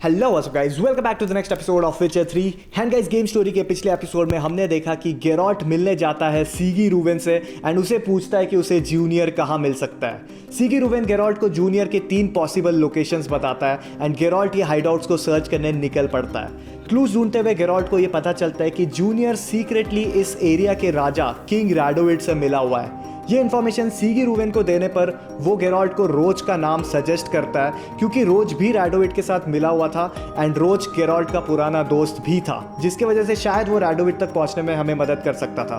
Hello what's up guys, welcome back to the next episode of Witcher 3। And guys, game story के पिछले episode में हमने देखा कि गेरॉल्ट मिलने जाता है सीगी रूवेन से एंड उसे पूछता है कि उसे जूनियर कहाँ मिल सकता है। सीगी रूवेन गेरॉल्ट को जूनियर के 3 पॉसिबल लोकेशंस बताता है एंड गेरॉल्ट ये हाइडआउट्स को सर्च करने निकल पड़ता है। क्लूज ढूंढते हुए गेरॉल्ट को ये पता चलता है कि जूनियर सीक्रेटली इस एरिया के राजा किंग राडोविड से मिला हुआ है। ये इन्फॉर्मेशन सीगी रूवेन को देने पर वो गेरॉल्ट को रोज का नाम सजेस्ट करता है, क्योंकि रोज भी राडोविड के साथ मिला हुआ था एंड रोज गेरॉल्ट का पुराना दोस्त भी था, जिसके वजह से शायद वो राडोविड तक पहुंचने में हमें मदद कर सकता था।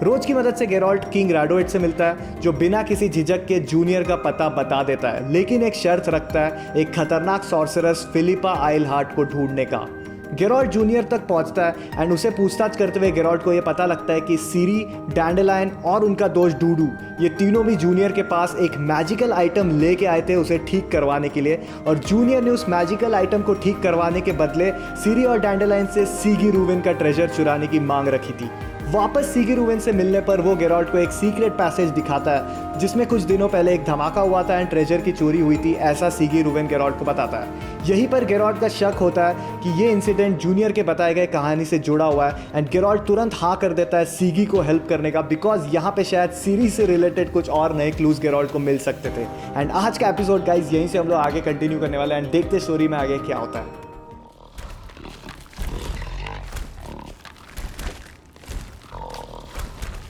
रोज की मदद से गेरॉल्ट किंग राडोविड से मिलता है, जो बिना किसी झिझक के जूनियर का पता बता देता है, लेकिन एक शर्त रखता है, एक खतरनाक सॉर्सरस फिलिपा आइलहार्ट को ढूंढने का। गेरॉल्ट जूनियर तक पहुंचता है एंड उसे पूछताछ करते हुए गेरॉल्ट को यह पता लगता है कि सीरी, डैंडेलाइन और उनका दोस्त डूडू, ये तीनों भी जूनियर के पास एक मैजिकल आइटम लेके आए थे उसे ठीक करवाने के लिए, और जूनियर ने उस मैजिकल आइटम को ठीक करवाने के बदले सीरी और डैंडेलाइन से सीगी रूवेन का ट्रेजर चुराने की मांग रखी थी। वापस सीगी रूवेन से मिलने पर वो गेरॉल्ट को एक सीक्रेट पैसेज दिखाता है, जिसमें कुछ दिनों पहले एक धमाका हुआ था एंड ट्रेजर की चोरी हुई थी, ऐसा सीगी रूवेन गेरॉल्ट को बताता है। यहीं पर गेरॉल्ट का शक होता है कि ये इंसिडेंट जूनियर के बताए गए कहानी से जुड़ा हुआ है एंड गेरॉल्ट तुरंत हाँ कर देता है सीगी को हेल्प करने का, बिकॉज यहाँ पे शायद सीरी से रिलेटेड कुछ और नए क्लूज गेरॉल्ट को मिल सकते थे। एंड आज का एपिसोड गाइज यहीं से हम लोग आगे कंटिन्यू करने वाले हैं एंड देखते स्टोरी में आगे क्या होता है।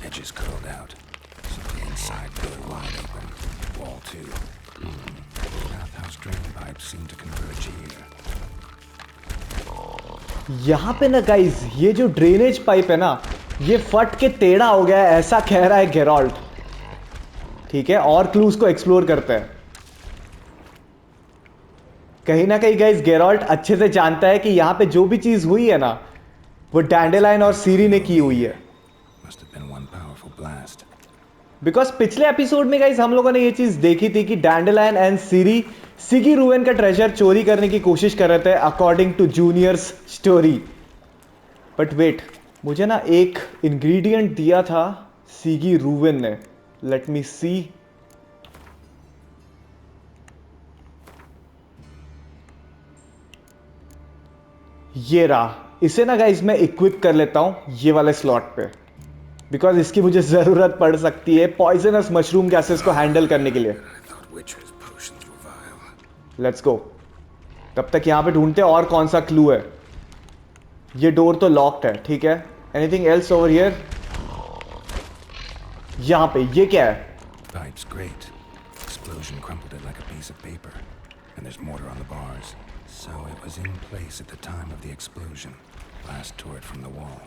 Edges curled out, so the inside door wide open, wall too. Bathhouse drain pipes seem to converge here. यहाँ पे ना गाइज, ये जो ड्रेनेज पाइप है ना, ये फट के टेढ़ा हो गया है, ऐसा कह रहा है गेरॉल्ट। ठीक है, और क्लूज को एक्सप्लोर करते हैं। कहीं ना कहीं गाइज गेरॉल्ट अच्छे से जानता है कि यहाँ पे जो भी चीज हुई है ना, वो डैंडेलाइन और सीरी ने की हुई है। बिकॉज पिछले एपिसोड में गाइज हम लोगों ने ये चीज देखी थी कि Dandelion and Ciri Sigi Reuven का ट्रेजर चोरी करने की कोशिश कर रहे थे according to Junior's story. But wait, मुझे ना एक इंग्रेडिएंट दिया था सीगी रूवेन ने। लेट मी सी। ये रहा। इसे ना गाइज मैं इक्विप कर लेता हूं ये वाले स्लॉट पे, बिकॉज इसकी मुझे जरूरत पड़ सकती है पॉइजनस मशरूम गैसेस को हैंडल करने के लिए। Let's go. तब तक यहां पे ढूंढते हैं और कौन सा क्लू है। ये डोर तो लॉक्ड है, ठीक है। Anything else over here? यहां पे ये क्या है? Pipes great. Explosion crumpled it like a piece of paper, and there's mortar on the bars. So it was in place at the time of the explosion. Blast tore it from the wall.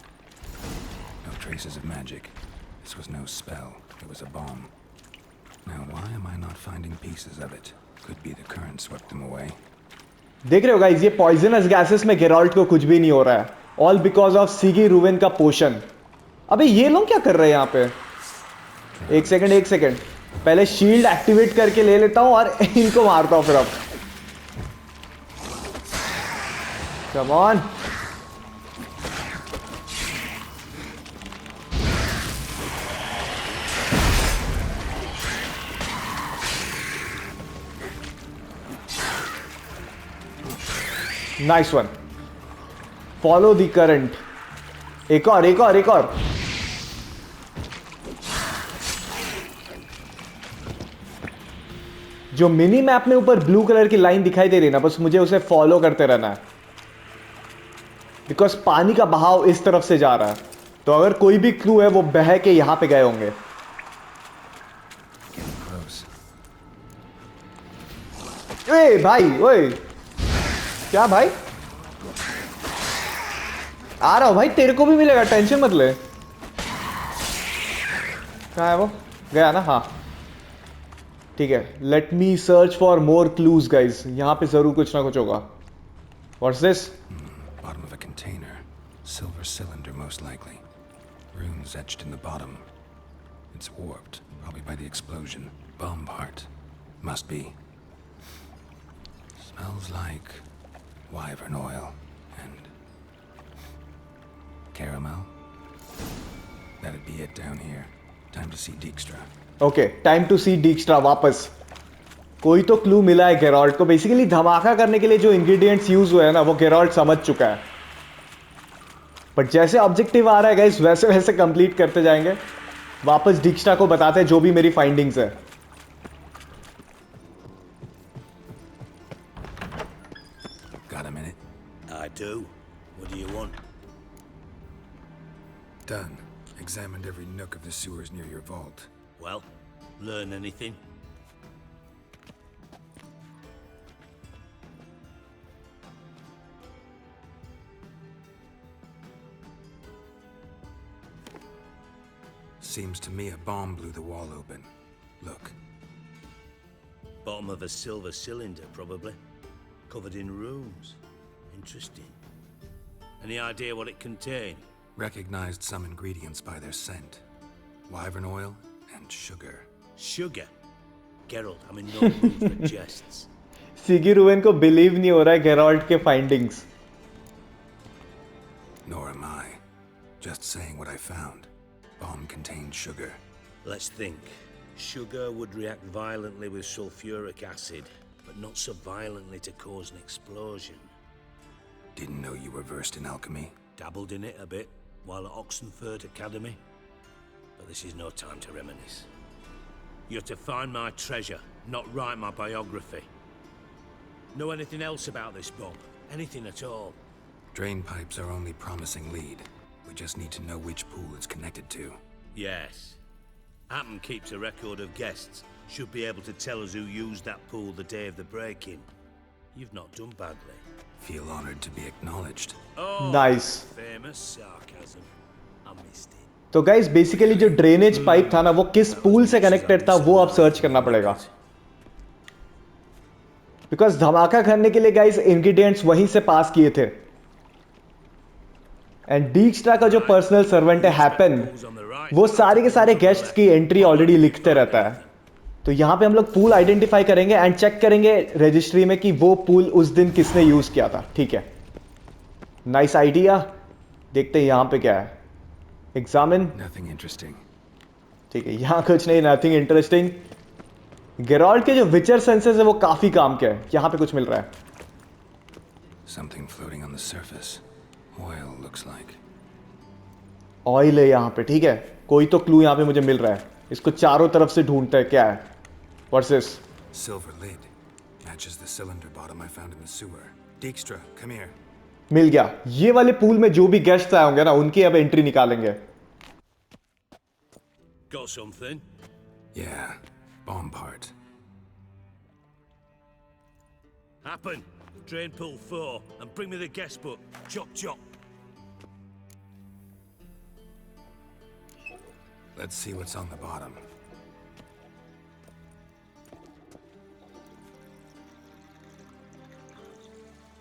No traces of magic. This was no spell. It was a bomb. Now why am I not finding pieces of it? Could be the current swept them away. देख रहे हो guys, ये poisonous gases में गेरॉल्ट को कुछ भी नहीं हो रहा है, ऑल बिकॉज ऑफ सीगी रूवेन का पोशन। अबे ये लोग क्या कर रहे हैं यहाँ पे? एक सेकंड, पहले शील्ड एक्टिवेट करके ले लेता हूं और इनको मारता हूं फिर। अब come on. Nice one. Follow the current. एक और। जो मिनी मैप में ऊपर ब्लू कलर की लाइन दिखाई दे रही है ना, बस मुझे उसे फॉलो करते रहना है, बिकॉज पानी का बहाव इस तरफ से जा रहा है। तो अगर कोई भी क्लू है वो बह के यहां पे गए होंगे। ए भाई, ओए क्या भाई? आ रहा हूं भाई, तेरे को भी मिलेगा, टेंशन मत ले। कहाँ है वो? गया ना? हाँ ठीक है। Let me search for more clues guys. यहां पे जरूर कुछ ना कुछ होगा। What's this? Bottom of a container. Silver cylinder most likely. Runes etched in the bottom. It's warped, probably by the explosion. Bomb part. Must be. Smells like wyvern oil and caramel. That'd be it down here. Time to see Dijkstra. Okay, time to see dijkstra वापस। कोई तो clue मिला है गेरॉल्ट को। Basically धमाका करने के लिए जो इंग्रेडिएंट्स यूज हुए हैं ना, वो गेरॉल्ट समझ चुका है। बट जैसे ऑब्जेक्टिव आ रहा है गाइस, वैसे वैसे कंप्लीट करते जाएंगे। वापस डिक्शा को बताते हैं जो भी मेरी फाइंडिंग्स है। Got a minute? I do. What do you want? Done. Examined every nook of the sewers near your vault. Well, learn anything? Seems to me a bomb blew the wall open. Look. Bottom of a silver cylinder, probably. Covered in runes. Interesting. Any idea what it contained? Recognized some ingredients by their scent. Wyvern oil and sugar. Sugar? Geralt, I'm in no mood for jests. Sigi Reuven को believe नहीं हो रहा है Geralt के findings. Nor am I. Just saying what I found. Bomb contained sugar. Let's think. Sugar would react violently with sulfuric acid, but not so violently to cause an explosion. Didn't know you were versed in alchemy. Dabbled in it a bit while at Oxenford Academy. But this is no time to reminisce. You're to find my treasure, not write my biography. Know anything else about this bomb? Anything at all? Drain pipes are only promising lead. We just need to know which pool it's connected to. Yes. Appen keeps a record of guests. Should be able to tell us who used that pool the day of the break-in. You've not done badly. Feel honored to be acknowledged. Oh, Nice. famous sarcasm. I missed it. तो guys basically जो drainage pipe था ना, वो किस pool से connected था वो अब सर्च करना पड़ेगा। बिकॉज धमाका करने के लिए गाइस इंग्रेडिएंट्स वहीं से पास किए थे। एंड डीक्स्ट्रा का जो पर्सनल सर्वेंट है हैपन, वो सारे के सारे गेस्ट्स की एंट्री ऑलरेडी लिखते रहता है। तो यहाँ पे हम लोग पूल आइडेंटिफाई करेंगे एंड चेक करेंगे रजिस्ट्री में कि वो पूल उस दिन किसने यूज किया था। ठीक है, नाइस आइडिया। देखते हैं यहाँ पे क्या है। एग्जामिन। Nothing interesting. ठीक है, यहाँ कुछ नहीं, नथिंग इंटरेस्टिंग। गेरॉल्ट के जो विचर सेंसेस है वो काफी काम के है। यहाँ पे कुछ मिल रहा है। Something floating on the surface. Oil looks like. Oil है यहाँ पे। ठीक है, कोई तो क्लू यहाँ पे मुझे मिल रहा है। इसको चारों तरफ से ढूंढते हैं क्या है। What's this? Silver lid. Matches the cylinder bottom I found in the sewer. Dijkstra, come here. मिल गया। ये वाले पूल में जो भी गेस्ट आए होंगे ना, उनकी अब एंट्री निकालेंगे। Got something? Yeah, bomb part. Happen. Drain pool 4 and bring me the guest book. Chop chop. Let's see what's on the bottom.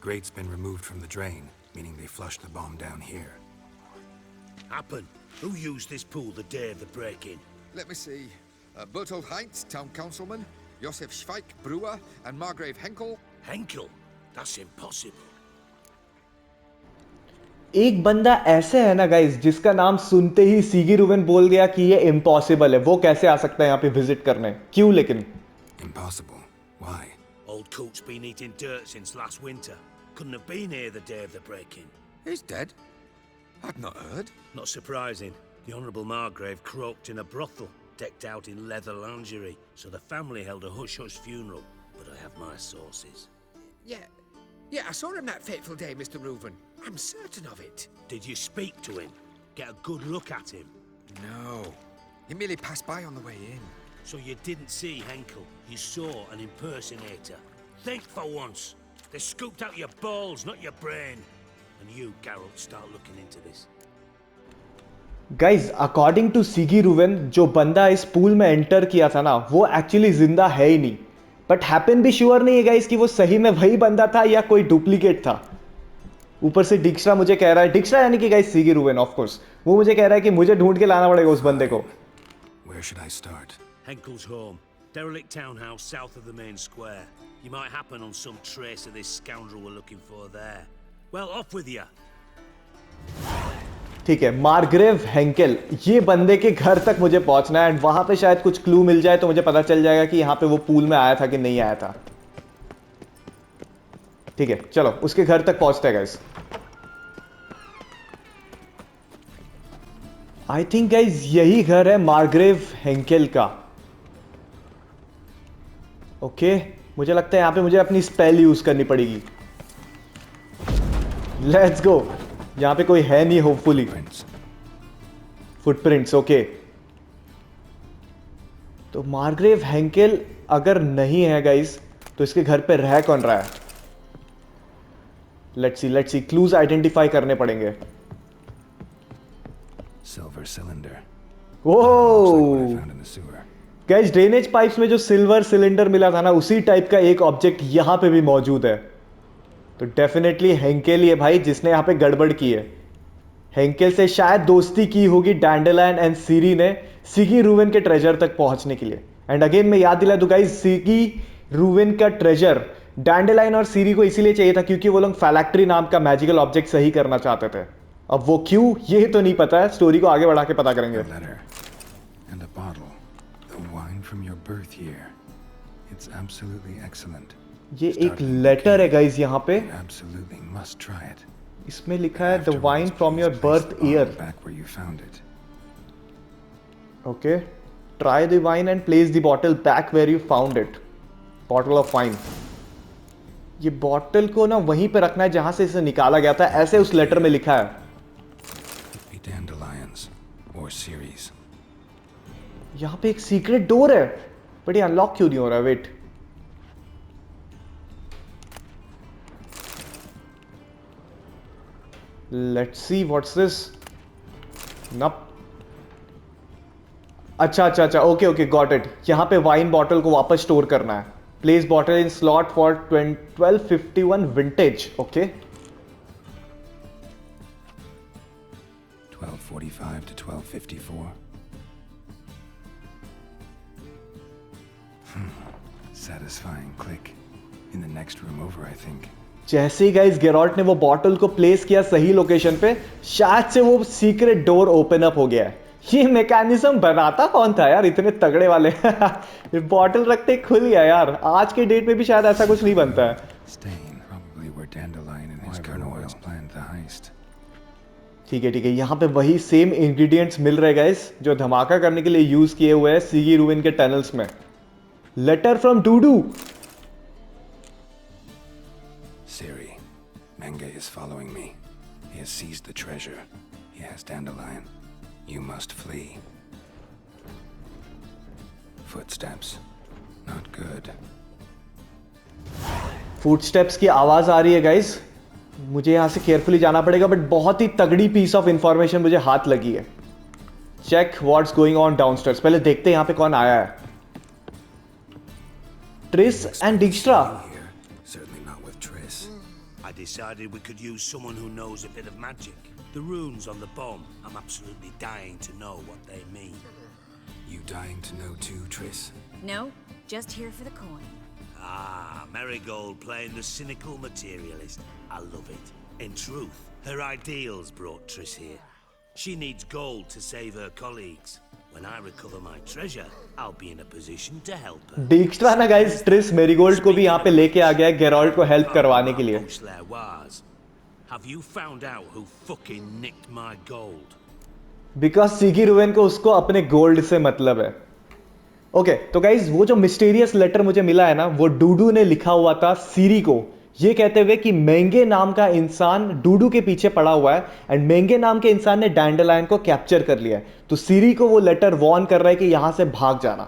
Grate's been removed from the drain, meaning they flushed the bomb down here. Happen. Who used this pool the day of the break-in? Let me see. Bertold Heinz, town councilman, Josef Schweik, brewer, and Margrave Henkel. Henkel? That's impossible. एक बंदा ऐसे है ना guys, जिसका नाम सुनते ही सीगी Reuven बोल दिया कि ये इम्पॉसिबल है। वो कैसे आ सकता है यहाँ पे विजिट करने? क्यों लेकिन? Impossible. Why? Old Coot's been eating dirt since last winter. Couldn't have been here the day of the break-in. He's dead? I've not heard. Not surprising. The Honourable Margrave croaked in a brothel, decked out in leather lingerie, so the family held a hush-hush funeral. But I have my sources. Yeah, I saw him that fateful day, Mr. Reuven. I'm certain of it. Did you speak to him? Get a good look at him? No. He merely passed by on the way in. So you didn't see Henkel. You saw an impersonator. Think for once. They scooped out your balls, not your brain. And you, Geralt, start looking into this. Guys according to Sigi Reuven, जो बंदा इस pool में enter किया था ना, वो actually जिंदा है ही नहीं। बट हैपन भी श्योर नहीं है गाइस कि वो सही में वही बंदा था या कोई डुप्लीकेट था। ऊपर से डिक्शा मुझे कह रहा है, डिक्शा यानी कि गाइस सीगी रूवेन ऑफ कोर्स, वो मुझे कह रहा है कि मुझे ढूंढ के लाना पड़ेगा उस बंदे को। Where should I start? Henkel's home. Derelict townhouse south of the main square. You might happen on some trace of this scoundrel we're looking for there. Well, off with you. ठीक है, मार्ग्रेव हेंकेल, ये बंदे के घर तक मुझे पहुंचना है एंड वहां पे शायद कुछ क्लू मिल जाए तो मुझे पता चल जाएगा कि यहां पे वो पूल में आया था कि नहीं आया था। ठीक है, चलो उसके घर तक पहुंचते हैं गाइस। आई थिंक गाइस यही घर है मार्ग्रेव हेंकेल का। ओके, मुझे लगता है यहां पे मुझे अपनी स्पेल यूज करनी पड़ेगी। Let's go. यहां पे कोई है नहीं होपफुली। Footprints, okay. तो मार्ग्रेव हेंकेल अगर नहीं है गाइस तो इसके घर पे रह कौन रहा है? लेट्स सी क्लूज आइडेंटिफाई करने पड़ेंगे। Silver cylinder. Oh Found in the sewer. Guys, drainage pipes में जो सिल्वर सिलेंडर मिला था ना, उसी टाइप का एक ऑब्जेक्ट यहां पे भी मौजूद है। तो डेफिनेटली हेंकेल ही है भाई जिसने यहां पे गड़बड़ की है। हेंकेल से शायद दोस्ती की होगी डैंडेलाइन एंड सीरी ने सिगी रूवेन के ट्रेजर तक पहुंचने के लिए। एंड अगेन मैं याद दिला दूं गाइस, सिगी रूवेन का ट्रेजर डैंडेलाइन और सीरी को इसीलिए चाहिए था क्योंकि वो लोग फैलेक्ट्री नाम का मैजिकल ऑब्जेक्ट सही करना चाहते थे। अब वो क्यों, ये तो नहीं पता है, स्टोरी को आगे बढ़ा के पता करेंगे। A letter and a bottle. The wine from your birth year. It's absolutely excellent. ये एक लेटर है गाइस यहाँ पे, You absolutely must try it. इसमें लिखा है the Afterwards, wine from your please place birth the bottle year. back where you found it. Okay, try the wine and place the bottle back where you found it. Bottle of wine, ये bottle को ना वहीं पे रखना है जहां से इसे निकाला गया था, ऐसे उस लेटर में लिखा है। Could be dandelions or Ciri's. यहां पे एक सीक्रेट डोर है, बट ये अनलॉक क्यों नहीं हो रहा है? Wait, let's see what's this. Nope, अच्छा, ओके, गॉट इट। यहां पे वाइन बॉटल को वापस स्टोर करना है। Place bottle in slot for 1251 vintage. Okay, 1245 to 1254. Satisfying click. In the next room over, I think. जैसे ही गाइस गेरॉल्ट ने वो बॉटल को प्लेस किया सही लोकेशन पे, शायद से वो सीक्रेट डोर ओपन अप हो गया है। ये मैकेनिज्म बनाता कौन था यार, इतने तगड़े वाले बॉटल रखते ही खुल गया यार। आज के डेट में भी शायद ऐसा कुछ नहीं बनता है। Stain, probably where Dandelion and his carnoils planned the heist. ठीक है, यहाँ पे वही सेम इंग्रेडिएंट्स मिल रहे गाइस जो धमाका करने के लिए यूज किए हुए हैं सीगी रूविन के टनल्स में। Letter from Dudu. Ciri, Menge is following me. He has seized the treasure. He has Dandelion. You must flee. Footsteps. Not good. Footsteps की आवाज आ रही है गाइस, मुझे यहां से केयरफुली जाना पड़ेगा, बट बहुत ही तगड़ी पीस ऑफ इंफॉर्मेशन मुझे हाथ लगी है। Check what's going on downstairs. पहले देखते हैं यहां पे कौन आया है। Triss and Dijkstra. Here, certainly not with Triss. I decided we could use someone who knows a bit of magic. The runes on the bomb, I'm absolutely dying to know what they mean. You dying to know too, Triss? No, just here for the coin. Ah, Marigold playing the cynical materialist. I love it. In truth, her ideals brought Triss here. She needs gold to save her colleagues. When I recover my treasure, I'll be in a position to help her. डिक्स्ट्रा ना guys Triss marigold को भी यहाँ पे लेके आ गया है गेरॉल्ट को help करवाने के लिए। Have you found out who fucking nicked my gold? Because Sigi Reuven को उसको अपने गोल्ड से मतलब है। ओके, तो गाइज वो जो मिस्टीरियस लेटर मुझे मिला है ना, वो डूडू ने लिखा हुआ था सीरी को, ये कहते हुए कि मेंगे नाम का इंसान डूडू के पीछे पड़ा हुआ है एंड मेंगे नाम के इंसान ने डैंडेलाइन को कैप्चर कर लिया है। तो सीरी को वो लेटर वॉर्न कर रहा है कि यहां से भाग जाना।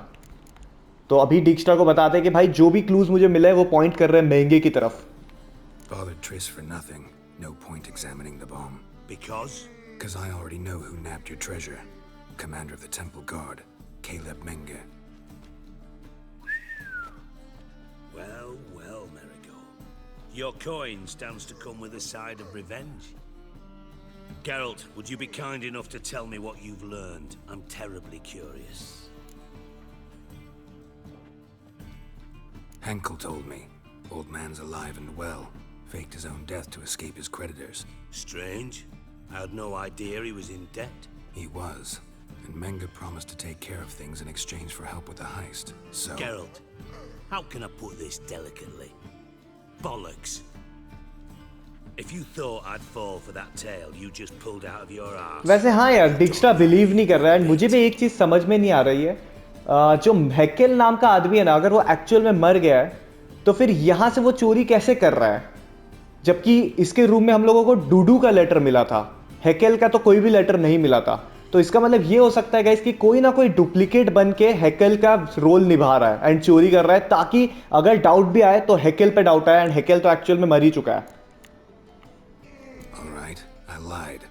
तो अभी डिक्स्ट्रा को बताते हैं कि भाई जो भी क्लूज मुझे मिला है वो पॉइंट कर रहे हैं मेंगे की तरफ। Bothered Triss for nothing. No point examining the bomb. Because? Because I already know who nabbed your treasure. Commander of the Temple Guard, Caleb Menge. Well, Marigold. Your coin stands to come with a side of revenge. Geralt, would you be kind enough to tell me what you've learned? I'm terribly curious. Henkel told me. Old man's alive and well. Faked his own death to escape his creditors. Strange. I had no idea he was in debt. He was, and Menge promised to take care of things in exchange for help with the heist. So... Geralt, how can I put this delicately? Bollocks. If you thought I'd fall for that tale you just pulled out of your ass. वैसे हाँ यार, डिक्स्ट्रा believe नहीं कर रहा है। मुझे भी एक चीज समझ में नहीं आ रही है, जो हेकेल नाम का आदमी है ना, अगर वो एक्चुअल में मर गया है तो फिर यहाँ से वो चोरी कैसे कर रहा है, जबकि इसके रूम में हम लोगों को डूडू का लेटर मिला था, हेकेल का तो कोई भी लेटर नहीं मिला था। तो इसका मतलब ये हो सकता है गाइस कि कोई ना कोई डुप्लीकेट बन के हेकेल का रोल निभा रहा है एंड चोरी कर रहा है, ताकि अगर डाउट भी आए तो हेकेल पे डाउट आए, एंड हेकेल तो एक्चुअल में मर ही चुका है। Alright, I lied,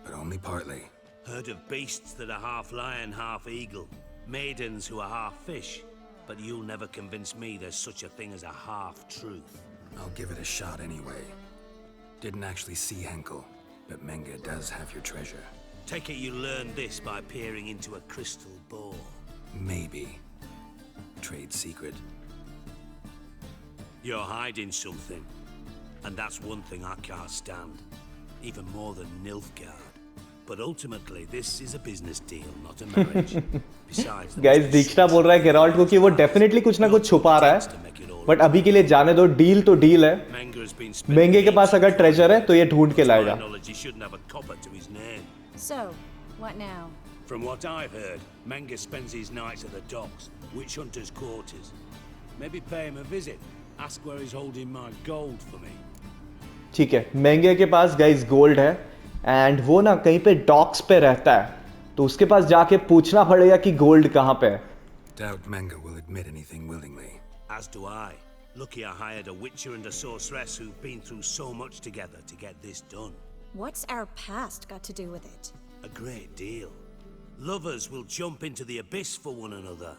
but only partly. Heard of beasts that are half lion, half eagle, maidens who are half fish, but you'll never convince me there's such a thing as a half-truth. I'll give it a shot anyway. Didn't actually see Henkel, but Menge does have your treasure. Take it you learned this by peering into a crystal ball. Maybe. Trade secret. You're hiding something, and that's one thing I can't stand, even more than Nilfgaard. But ultimately, this is a business deal, not a marriage. Besides, guys Dijkstra बोल रहा है Geralt को कि वो definitely कुछ ना कुछ छुपा रहा है, बट अभी के लिए जाने दो, डील तो डील है। मेंगे के पास अगर ट्रेजर है तो ये ढूंढ के लाएगा। So, what now? From what I've heard, Menge spends his nights at the docks, witch hunters' quarters. Maybe pay him a visit. Ask where he's holding my gold for me. ठीक है, मेंगे के पास guys gold है, and वो ना कहीं पे docs पे रहता है, तो उसके पास जाके पूछना पड़ेगा कि गोल्ड कहाँ पे है। Doubt Menge will admit anything willingly. As do I. Lucky I hired a witcher and a sorceress who've been through so much together to get this done. What's our past got to do with it? A great deal. Lovers will jump into the abyss for one another.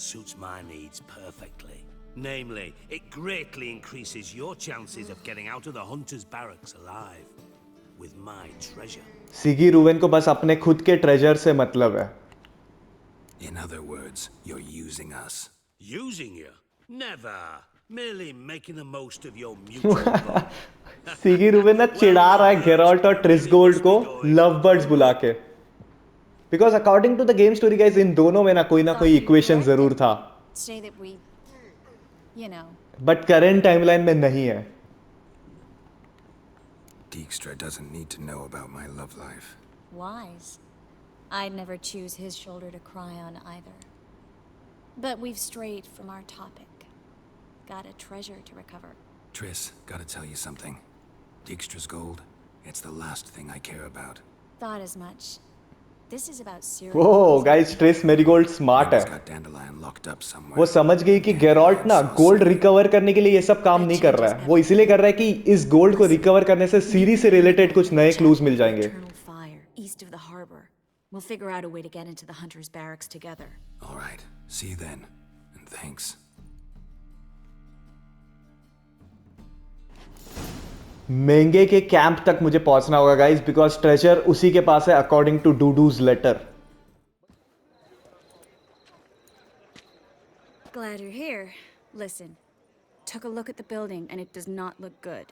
Suits my needs perfectly. Namely, it greatly increases your chances of getting out of the hunter's barracks alive. With my treasure. Sigi Reuven को बस अपने खुद के treasure से मतलब है। In other words, you're using us. Using you? Never. Merely making the most of your mutual bond. Sigi Reuven ना चिढ़ा रहा है गेराल्ट और ट्रिसगोल्ड को लव बर्ड्स बुला के, because according to the game story guys इन दोनों में ना कोई इक्वेशन जरूर था, Say that we, you know. But current timeline में नहीं है। Dijkstra doesn't need to know about my love life. Wise. I'd never choose his shoulder to cry on either. But we've strayed from our topic. Got a treasure to recover. Triss, gotta tell you something. Dijkstra's gold, it's the last thing I care about. Thought as much. This is about Ciri. Oh guys, Triss Merigold smart Menge's है। got Dandelion locked up somewhere. वो समझ गई कि Geralt ना gold recover करने के लिए ये सब काम नहीं कर रहा है, वो इसीलिए कर रहा है कि इस गोल्ड को रिकवर करने से सीरी से रिलेटेड कुछ नए क्लूज मिल जाएंगे। Eternal fire east of the harbor. We'll figure out a way to get into the hunters' barracks together. All right, see you then, and thanks. मेंगे के कैंप तक मुझे पहुंचना होगा गाइस, बिकॉज ट्रेजर उसी के पास है according to Dudu's letter. Glad you're here. Listen, took a look at the building and it does not look good.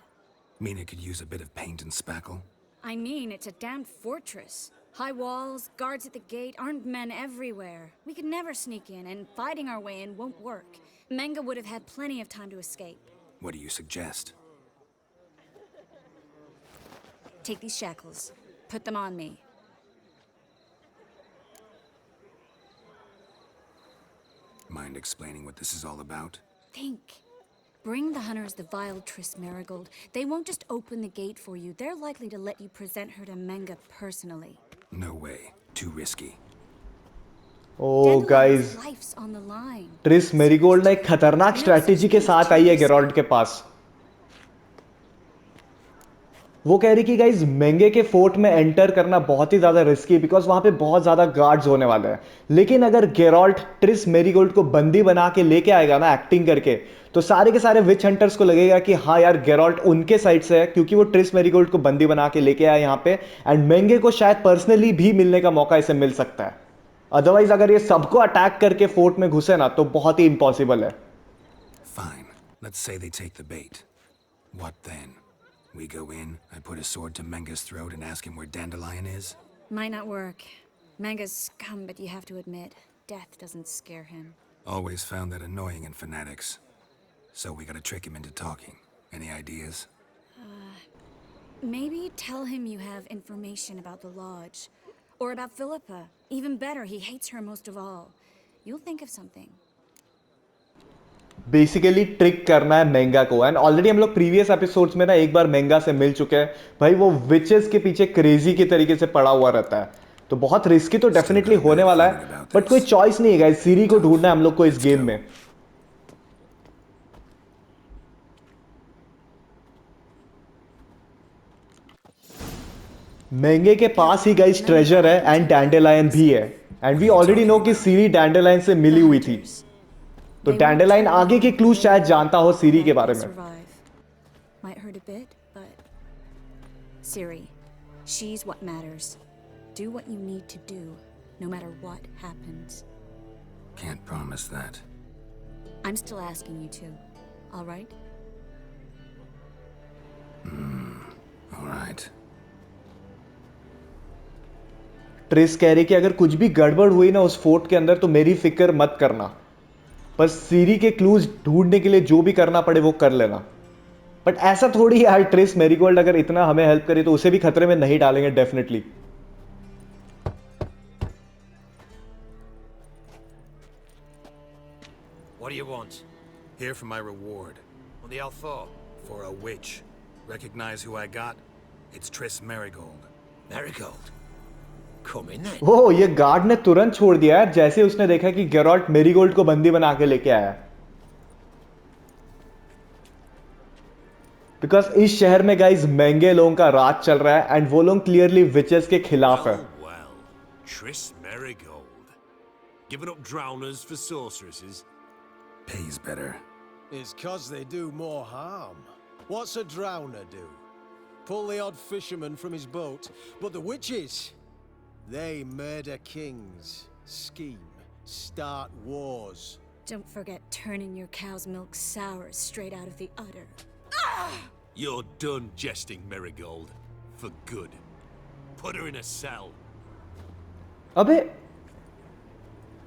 Mean it could use a bit of paint and spackle? I mean, it's a damn fortress. High walls, guards at the gate, armed men everywhere. We could never sneak in, and fighting our way in won't work. Menge would have had plenty of time to escape. What do you suggest? Take these shackles. Put them on me. Mind explaining what this is all about? Think. Bring the hunters the vile Triss Marigold. They won't just open the gate for you. They're likely to let you present her to Menge personally. No way. Too risky. Oh guys, Life's on the line. Triss Merigold ना एक खतरनाक strategy के साथ आई है Geralt के पास। वो कह रही कि गाइज मेंगे के फोर्ट में एंटर करना बहुत ही ज्यादा रिस्की, बिकॉज वहां पे बहुत ज्यादा गार्ड्स होने वाले हैं। लेकिन अगर गेराल्ट ट्रिस मेरीगोल्ड को बंदी बना के लेके आएगा ना एक्टिंग करके, तो सारे के सारे विच हंटर्स को लगेगा कि हाँ यार गेराल्ट उनके साइड से है, क्योंकि वो ट्रिस मेरीगोल्ड को बंदी बना के लेके आया यहाँ पे, एंड मेंगे को शायद पर्सनली भी मिलने का मौका इसे मिल सकता है। अदरवाइज अगर ये सबको अटैक करके फोर्ट में घुसे ना, तो बहुत ही इम्पॉसिबल है। Fine. Let's say they take the bait. What then? We go in, I put a sword to Menga's throat and ask him where Dandelion is? Might not work. Manga's scum, but you have to admit, death doesn't scare him. Always found that annoying in fanatics. So we gotta trick him into talking. Any ideas? Maybe tell him you have information about the lodge. Or about Philippa. Even better, he hates her most of all. You'll think of something. Basically trick करना है मेंगा को। And already हम लोग previous episodes में ना एक बार मेंगा से मिल चुके हैं। भाई वो विचेस के पीछे क्रेजी के तरीके से पड़ा हुआ रहता है, तो बहुत रिस्की तो डेफिनेटली होने वाला है, बट कोई चॉइस नहीं है गाइस, सीरी को ढूंढना है हम लोग को इस गेम में। मेंगे के पास ही गाइस ट्रेजर है एंड डैंडेलायन भी है, एंड वी ऑलरेडी नो कि सीरी डैंडेलायन से मिली हुई थी, तो डैंडेलायन आगे के क्लू शायद जानता हो सीरी के बारे में। Might hurt a bit, but Ciri, she's what matters. Do what you need to do, no matter what happens. Can't promise that. I'm still asking you to. All right? All right. Triss कह रही कि अगर कुछ भी गड़बड़ हुई ना उस फोर्ट के अंदर तो मेरी फिक्र मत करना, बस सीरी के क्लूज ढूंढने के लिए जो भी करना पड़े वो कर लेना। बट ऐसा थोड़ी यार, ट्रिस मैरीगोल्ड अगर इतना हमें हेल्प करे तो उसे भी खतरे में नहीं डालेंगे definitely. What do you want? Here for my reward. What the hell for? For a witch. Recognize who I got? It's Triss Marigold. Marigold? Come in then. ओह, ये गार्ड ने तुरंत छोड़ दिया है जैसे उसने देखा कि गेरॉल्ट मैरीगोल्ड को बंदी बना के लेके आया। बिकॉज इस शहर में गाइस महंगे लोगों का राज चल रहा है एंड वो लोग क्लियरली विचेस के खिलाफ है। Well, Triss Marigold. Giving up drowners for sorceresses? Pays better. It's 'cause they do more harm. What's a drowner do? Pull the odd fisherman from his boat. But the witches, they murder kings, scheme, start wars. Don't forget turning your cow's milk sour straight out of the udder. You're done jesting, Marigold. For good. Put her in a cell. अबे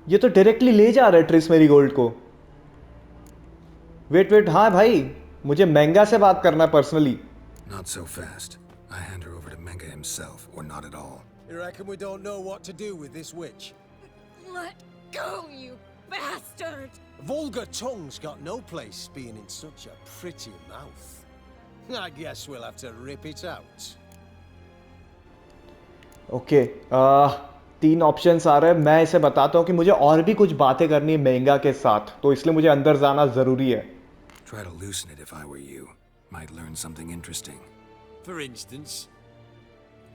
ये तो directly ले जा रहा है tris Merigold को। Wait wait, हाँ भाई मुझे मेंगा से बात करना है personally. Not so fast. I hand her over to Menga himself, or not at all. You reckon we don't know what to do with this witch? Let go, you bastard! Vulgar tongue's got no place being in such a pretty mouth. I guess we'll have to rip it out. Okay, तीन options आ रहे हैं। मैं इसे बताता हूँ कि मुझे और भी कुछ बातें करनी है मेंगा के साथ, तो इसलिए मुझे अंदर जाना जरूरी है। Try to loosen it if I were you. Might learn something interesting. For instance?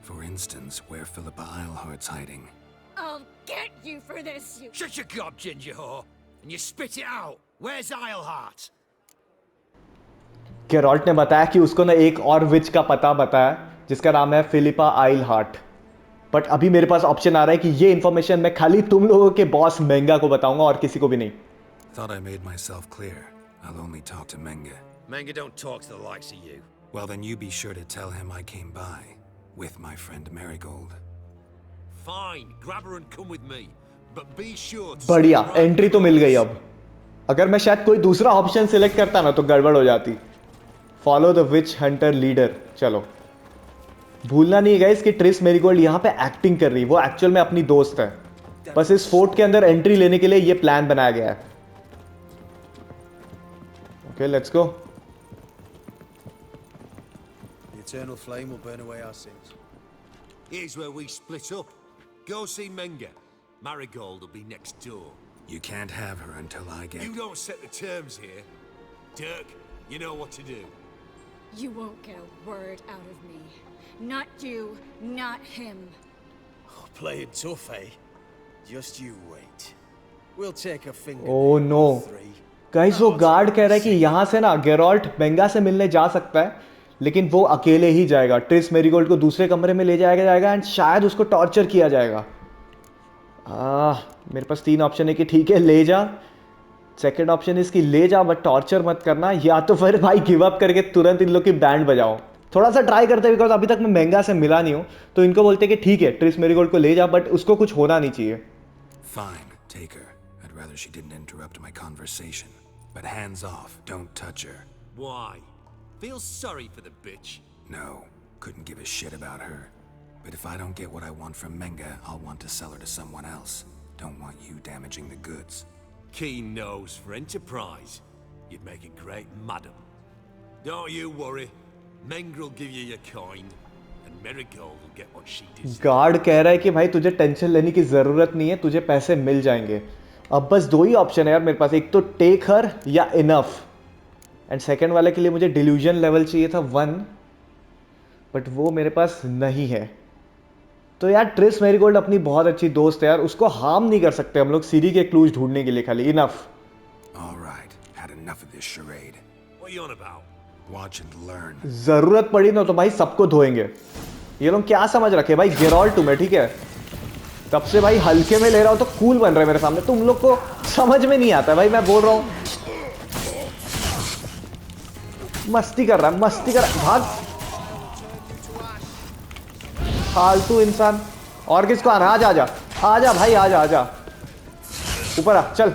For instance, where Philippa Eilhart's hiding. I'll get you for this, you... Shut your gob, ginger whore, and you spit it out. Where's Eilhart? गेरॉल्ट ने बताया कि उसको ना एक और विच का पता बताया जिसका नाम है फिलिपा आइलहार्ट, बट अभी मेरे पास ऑप्शन आ रहा है कि ये इंफॉर्मेशन मैं खाली तुम लोगों के बॉस मेंगा को बताऊंगा और किसी को भी नहीं। Thought I made myself clear. I'll only talk to Menga. Menga don't talk to the likes of you. Well, then you be sure to tell him I came by with my friend Marigold. Fine, grab her and come with me. But be sure to... बढ़िया, entry तो मिल गई। अब अगर मैं शायद कोई दूसरा option select करता ना तो गड़बड़ हो जाती। Follow the which Hunter leader. चलो, भूलना नहीं गाइस कि ट्रिस मैरीगोल्ड यहाँ पे एक्टिंग कर रही, वो एक्चुअल में अपनी दोस्त है। बस इस फोर्ट के अंदर एंट्री लेने के लिए ये प्लान बनाया गया है। Okay, let's go. The eternal flame will burn away our sins. Here's where we split up. Go see Menga. Marigold will be next door. You can't have her until I get... You don't set the terms here. Dirk, you know what to do. You won't get a word out of me. Not you, not him. Oh, playing tough, eh? Just you wait. We'll take a finger. Oh no. Guys वो guard कह रहा है कि यहाँ से ना गेरॉल्ट मेंगा से मिलने जा सकता है, लेकिन वो अकेले ही जाएगा। ट्रिस मैरीगोल्ड को दूसरे कमरे में ले जाया जाएगा एंड शायद उसको टॉर्चर किया जाएगा। मेरे पास तीन ऑप्शन है कि ठीक है ले जा, सेकंड ऑप्शन इसकी ले जा बट टॉर्चर मत करना, या तो फिर भाई गिव अप करके तुरंत इन लोग की बैंड बजाओ। थोड़ा सा ट्राई करते हैं, बिकॉज अभी तक मैं महंगा से मिला नहीं हूँ, तो इनको बोलते हैं कि ठीक है ट्रिस मेरीगोल्ड को ले जा, बट उसको कुछ होना नहीं चाहिए। Fine, take her. I'd rather she didn't interrupt my conversation. But hands off, don't touch her. Why? Feel sorry for the bitch? No, couldn't give a shit about her. But if I don't get what I want from Menga, I'll want to sell her to someone else. Don't want you damaging the goods. Keen nose for enterprise. You'd make a great madam. Don't you worry. Menga will give you your coin, and Marigold will get what she deserves. Guard कह रहा है कि भाई तुझे tension लेने की जरूरत नहीं है, तुझे पैसे मिल जाएंगे। अब बस दो ही ऑप्शन है यार मेरे पास, एक तो टेक हर या इनफ, एंड सेकंड वाले के लिए मुझे डिल्यूजन लेवल चाहिए था 1, बट वो मेरे पास नहीं है। तो यार ट्रिस मेरीगोल्ड अपनी बहुत अच्छी दोस्त है यार, उसको हार्म नहीं कर सकते हम लोग सीरी के क्लूज ढूंढने के लिए खाली। Enough. All right, had enough of this charade. What are you on about? Watch and learn. जरूरत पड़ी ना तो भाई सबको धोएंगे। ये लोग क्या समझ रखे भाई, गेरॉल्ट तुम्हें, ठीक है, तब से भाई हल्के में ले रहा हूं तो कूल बन रहा है मेरे सामने, तुम लोग को समझ में नहीं आता भाई, मैं बोल रहा हूं। मस्ती कर रहा है, मस्ती कर रहा है, भाग फालतू इंसान। और किसको आना, आजा आजा आजा भाई, आजा आजा ऊपर आ, चल।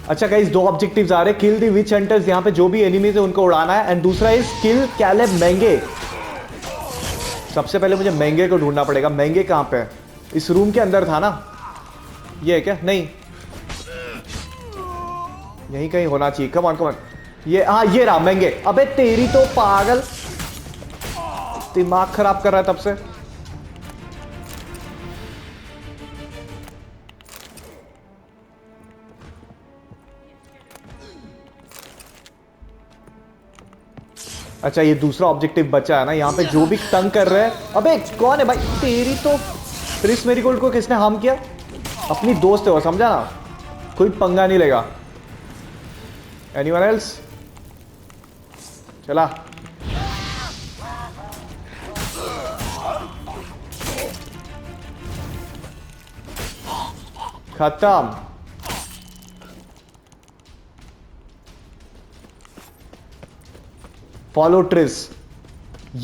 अच्छा गाइस, दो ऑब्जेक्टिव्स आ रहे हैं, किल द विच हंटर्स, यहाँ पे जो भी एनिमीज है उनको उड़ाना है, एंड दूसरा इज किल कैलेब महंगे। सबसे पहले मुझे महंगे को ढूंढना पड़ेगा। महंगे कहाँ पे है? इस रूम के अंदर था ना, ये है क्या? नहीं, यहीं कहीं होना चाहिए। कम ऑन कम ऑन, ये हाँ ये रहा महंगे। अबे तेरी तो पागल, दिमाग खराब कर रहा है तब से। अच्छा ये दूसरा ऑब्जेक्टिव बचा है ना, यहाँ पे जो भी तंग कर रहे हैं। अबे कौन है भाई? तेरी तो ट्रिस मेरीगोल्ड को किसने हार्म किया? अपनी दोस्त है वो, समझा ना, कोई पंगा नहीं लेगा। Anyone else? चला खत्म। Follow Triss.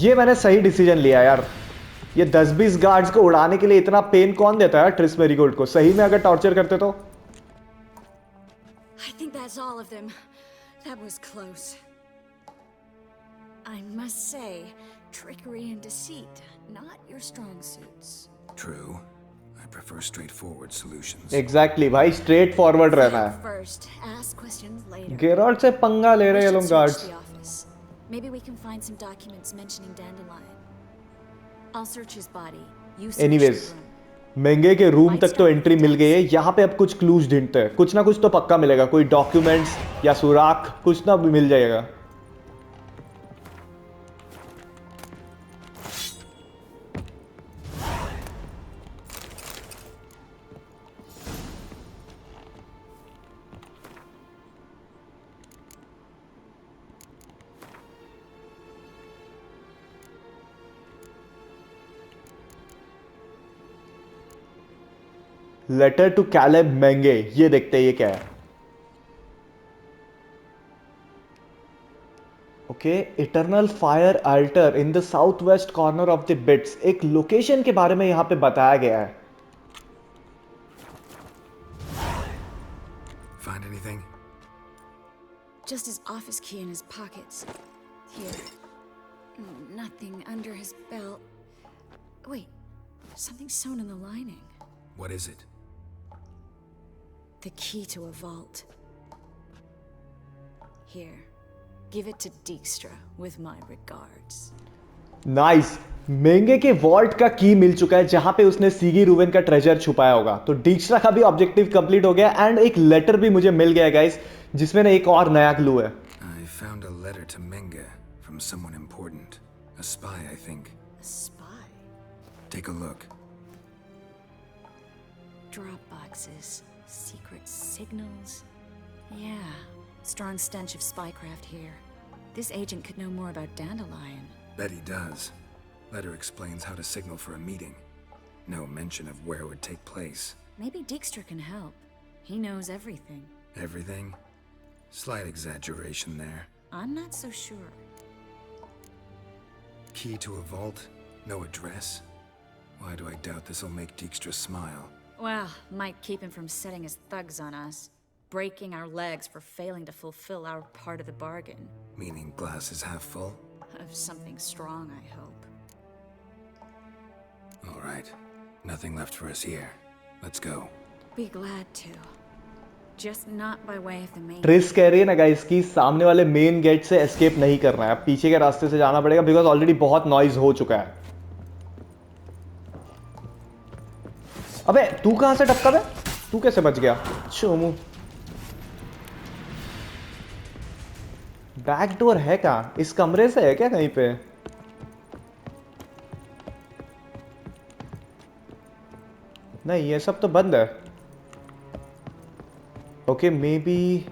ये मैंने सही डिसीजन लिया यार। ये 10-20 गार्ड्स को उड़ाने के लिए इतना पेन कौन देता है ट्रिस मेरीगोल्ड को? सही में अगर टॉर्चर करते तो। I think that's all of them. That was close. I must say, trickery and deceit, not your strong suits. True. I prefer straightforward solutions. Exactly भाई, स्ट्रेट फॉरवर्ड रहना है। First, ask questions later. गेरॉल्ट से पंगा ले रहे We हैं ये should लोग search guards. the office. Maybe we can find some documents mentioning Dandelion. I'll search his body. You search Anyways, the room. महंगे के रूम तक तो एंट्री मिल गई है। यहाँ पे अब कुछ क्लूज ढूंढते हैं, कुछ ना कुछ तो पक्का मिलेगा, कोई डॉक्यूमेंट्स या सुराख कुछ ना भी मिल जाएगा। लेटर टू कैलेब महंगे, ये देखते हैं ये क्या है। Okay, eternal fire alter in the south west corner of the bits. एक लोकेशन के बारे में यहां पे बताया गया है। Find anything? Just his office key in his pockets. Here. Nothing under his belt. Wait, something sewn in the lining. What is it? The key to a vault. Here, give it to Dijkstra with my regards. Nice, महंगे के vault का की मिल चुका है जहां पे उसने सीगी Reuven का ट्रेजर छुपाया होगा। तो डिक्स्ट्रा का भी ऑब्जेक्टिव कंप्लीट हो गया, एंड एक लेटर भी मुझे मिल गया गाइस, जिसमें ना एक और नया क्लू है। I found a letter to Menga from someone important. A spy, I think. A spy? Take a look. Drop boxes, secret signals. Yeah, strong stench of spycraft here. This agent could know more about Dandelion. Bet he does. Letter explains how to signal for a meeting. No mention of where it would take place. Maybe Dijkstra can help. He knows everything. Everything? Slight exaggeration there. I'm not so sure. Key to a vault? No address? Why do I doubt this'll make Dijkstra smile? Well, might keep him from setting his thugs on us. Breaking our legs for failing to fulfill our part of the bargain. Meaning glass is half full? Of something strong, I hope. All right. Nothing left for us here. Let's go. Be glad to. Just not by way of the main. Triss कह रही है ना guys कि सामने वाले main gate से escape नहीं करना है, पीछे के रास्ते से जाना पड़ेगा बिकॉज ऑलरेडी बहुत नॉइज हो चुका है। अबे तू कहां से टपका बे? तू कैसे बच गया? चोमू बैक डोर है कहाँ? इस कमरे से है क्या कहीं पे? नहीं, ये सब तो बंद है। Okay, maybe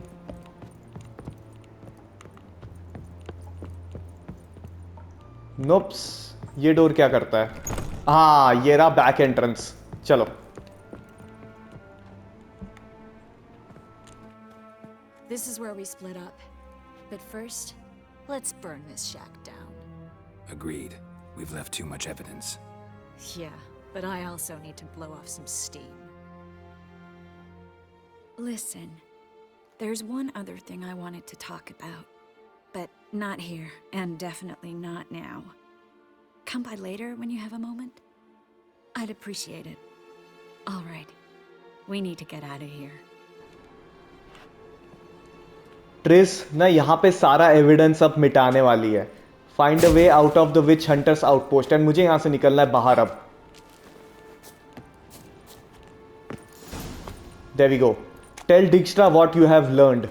nopes. ये डोर क्या करता है? हाँ, ये रहा बैक एंट्रेंस। चलो। This is where we split up. But first, let's burn this shack down. Agreed. We've left too much evidence. Yeah, but I also need to blow off some steam. Listen, there's one other thing I wanted to talk about. But not here, and definitely not now. Come by later when you have a moment? I'd appreciate it. All right, we need to get out of here. Triss ना यहाँ पे सारा evidence अब मिटाने वाली है। Find a way out of the witch hunters outpost, and मुझे यहां से निकलना है बाहर अब। There we go. Tell Dijkstra what you have learned.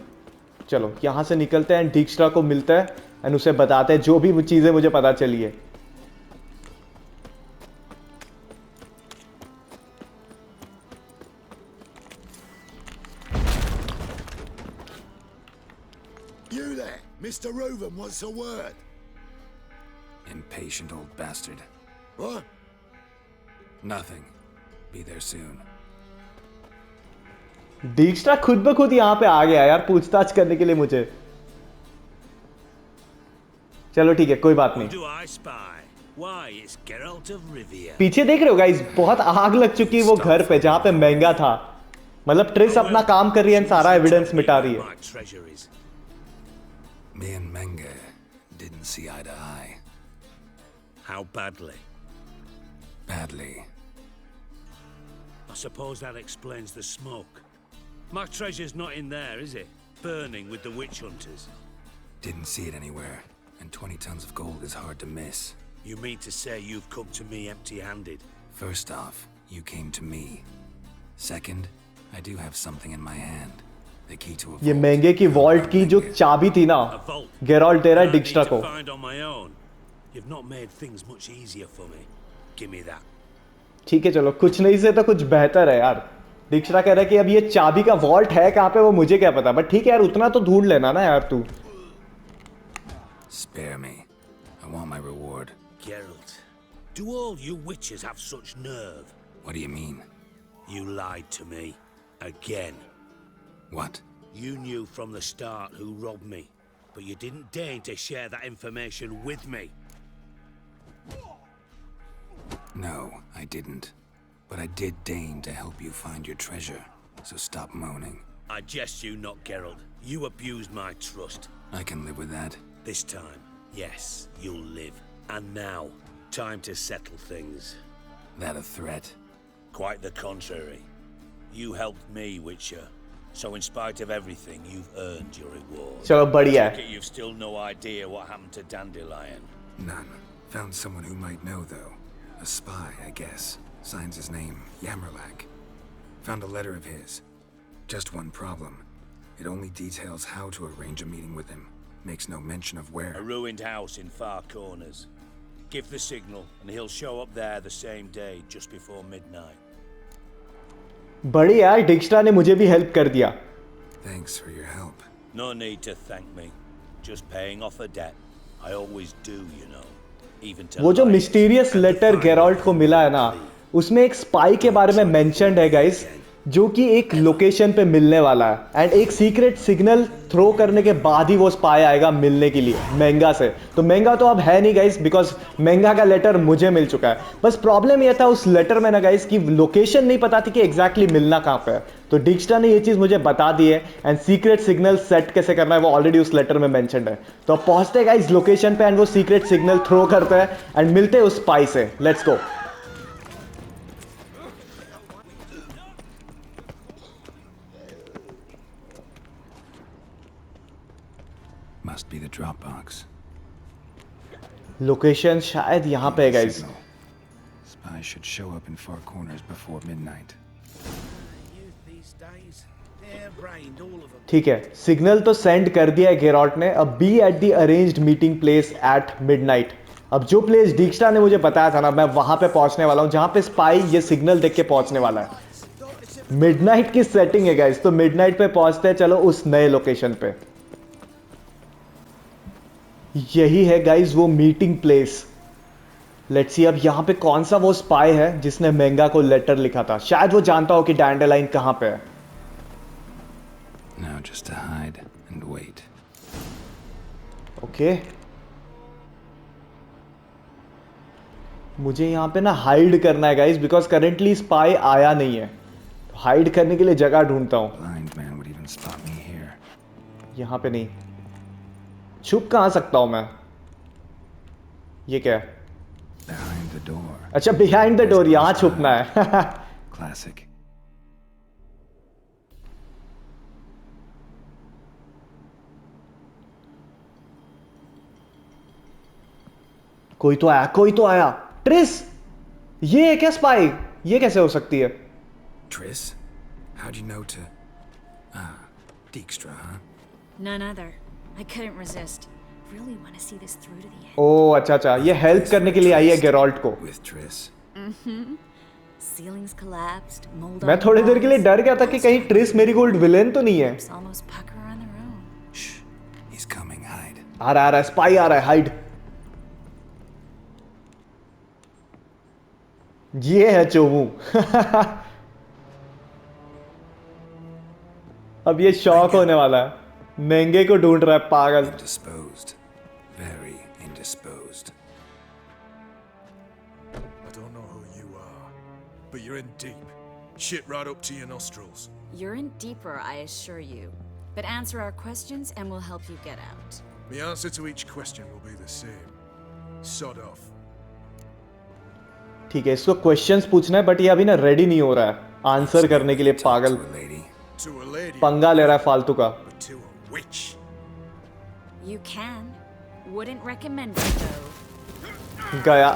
चलो यहां से निकलते हैं, डिक्स्ट्रा को मिलता है एंड उसे बताते हैं जो भी वो चीजें मुझे पता चली है। You there, Mr. Reuven wants a word. Impatient old bastard. What? Nothing. Be there soon. डिक्स्ट्रा खुद ब खुद यहां पे आ गया यार पूछताछ करने के लिए मुझे। चलो ठीक है, कोई बात नहीं। Do I spy? Why, it's Geralt of Rivia. पीछे देख रहे हो गाइस, बहुत आग लग चुकी है वो घर पे जहां पे महंगा था। मतलब ट्रिस अपना काम कर रही है, सारा एविडेंस मिटा रही है। Me and Menge didn't see eye to eye. How badly? Badly. I suppose that explains the smoke. My treasure's not in there, is it? Burning with the witch hunters. Didn't see it anywhere, and 20 tons of gold is hard to miss. You mean to say you've come to me empty-handed? First off, you came to me. Second, I do have something in my hand. The key to a ये vault. महंगे की vault की जो चाबी थी ना, A vault. Geralt दे रहा है I need डिक्स्ट्रा to को। find on my own. You've not made things much easier for me. Give me that. ठीक है चलो, कुछ नहीं से तो कुछ बेहतर है यार। डिक्स्ट्रा कह रहा है कि अब ये चाबी का वॉल्ट है कहाँ पे वो मुझे क्या पता, बट ठीक है यार उतना तो ढूंढ लेना ना यार तू। Spare me. I want my reward. Geralt, do all you witches have such nerve? What do you mean? You lied to me. Again. What? You knew from the start who robbed me, but you didn't deign to share that information with me. No, I didn't. But I did deign to help you find your treasure, so stop moaning. I jest you not, Geralt. You abused my trust. I can live with that. This time, yes, you'll live. And now, time to settle things. That a threat? Quite the contrary. You helped me, Witcher. So in spite of everything, you've earned your reward. चलो बढ़िया Take है। it you've still no idea what happened to Dandelion. None. Found someone who might know, though. A spy, I guess. Signs his name, Yammerlack. Found a letter of his. Just one problem. It only details how to arrange a meeting with him. Makes no mention of where. A ruined house in Far Corners. Give the signal, and he'll show up there the same day, just before midnight. बड़ी यार, डिक्स्ट्रा ने मुझे भी help कर दिया। Thanks for your help. No need to thank me. Just paying off a debt. I always do, you know. even to वो जो lie mysterious and letter define Geralt को मिला है ना, उसमें एक स्पाई के बारे में मेंशन्ड है गाइस, जो कि एक लोकेशन पे मिलने वाला है एंड एक सीक्रेट सिग्नल थ्रो करने के बाद ही वो स्पाई आएगा मिलने के लिए महंगा से। तो महंगा तो अब है नहीं गाइस, बिकॉज महंगा का लेटर मुझे मिल चुका है। बस प्रॉब्लम यह था उस लेटर में ना गाइस कि लोकेशन नहीं पता थी कि एग्जैक्टली मिलना कहाँ पे है। तो डिक्स्टा ने ये चीज़ मुझे बता दी है एंड सीक्रेट सिग्नल सेट कैसे करना है वो ऑलरेडी उस लेटर में मेंशन्ड है। तो अब पहुंचते हैं गाइस लोकेशन पे एंड वो सीक्रेट सिग्नल थ्रो करते हैं एंड मिलते हैं उस स्पाई से। Let's go. Must be the drop box. Location शायद यहाँ पे है guys. Spies should show up in far corners before midnight. ठीक है, सिग्नल तो सेंड कर दिया है गेरॉल्ट ने। अब be at the arranged meeting place at midnight. अब जो प्लेस डिक्स्टा ने मुझे बताया था ना, मैं वहां पे पहुंचने वाला हूं जहां पे स्पाई ये सिग्नल देख के पहुंचने वाला है। मिडनाइट की सेटिंग है गाइस, तो मिडनाइट पे पहुंचते हैं चलो उस नए लोकेशन पे। यही है गाइस वो मीटिंग प्लेस। लेट्स सी अब यहां पे कौन सा वो स्पाई है जिसने महंगा को लेटर लिखा था। शायद वो जानता हो कि डैंडेलाइन कहां पे है। Now just to hide and wait. Okay, मुझे यहां पे ना हाइड करना है गाइस, बिकॉज करेंटली स्पाई आया नहीं है। तो हाइड करने के लिए जगह ढूंढता हूं। Blind man would even spot me here. यहां पे नहीं, छुप कहां सकता हूं मैं? ये क्या है? Behind the door. अच्छा, बिहाइंड द डोर, यहां छुपना है। Classic. कोई तो आया, कोई तो आया। ट्रिस, ये है क्या स्पाई? ये कैसे हो सकती है? Triss? How'd you know to... Ah, Dijkstra, huh? None other. I couldn't resist. Really want to see this through to the end. ओ अच्छा अच्छा, ये हेल्प करने के लिए आई है गेरॉल्ट को। With Triss. Ceilings collapsed, mold मैं on थोड़ी देर के लिए walls. डर गया था कि कहीं ट्रिस मेरीगोल्ड विलेन तो नहीं है। Lips almost pucker on their own. Shh. He's coming. Hide. आ रहा है, स्पाई आ रहा है, हाइड। ये है चोमू। अब ये शॉक होने वाला है। महंगे को ढूंढ रहा है पागल। Indisposed. Very indisposed. I don't know who you are, but you're in deep. Shit right up to your nostrils. You're in deeper, I assure you. But answer our questions and we'll help you get out. The answer to each question will be the same. Sod off. ठीक है, इसको questions पूछना है but ये अभी ना ready नहीं हो रहा है आंसर करने के लिए। पागल To a lady. To a lady, पंगा ले रहा है फालतू का। but to a witch. You can. Wouldn't recommend it though. गया।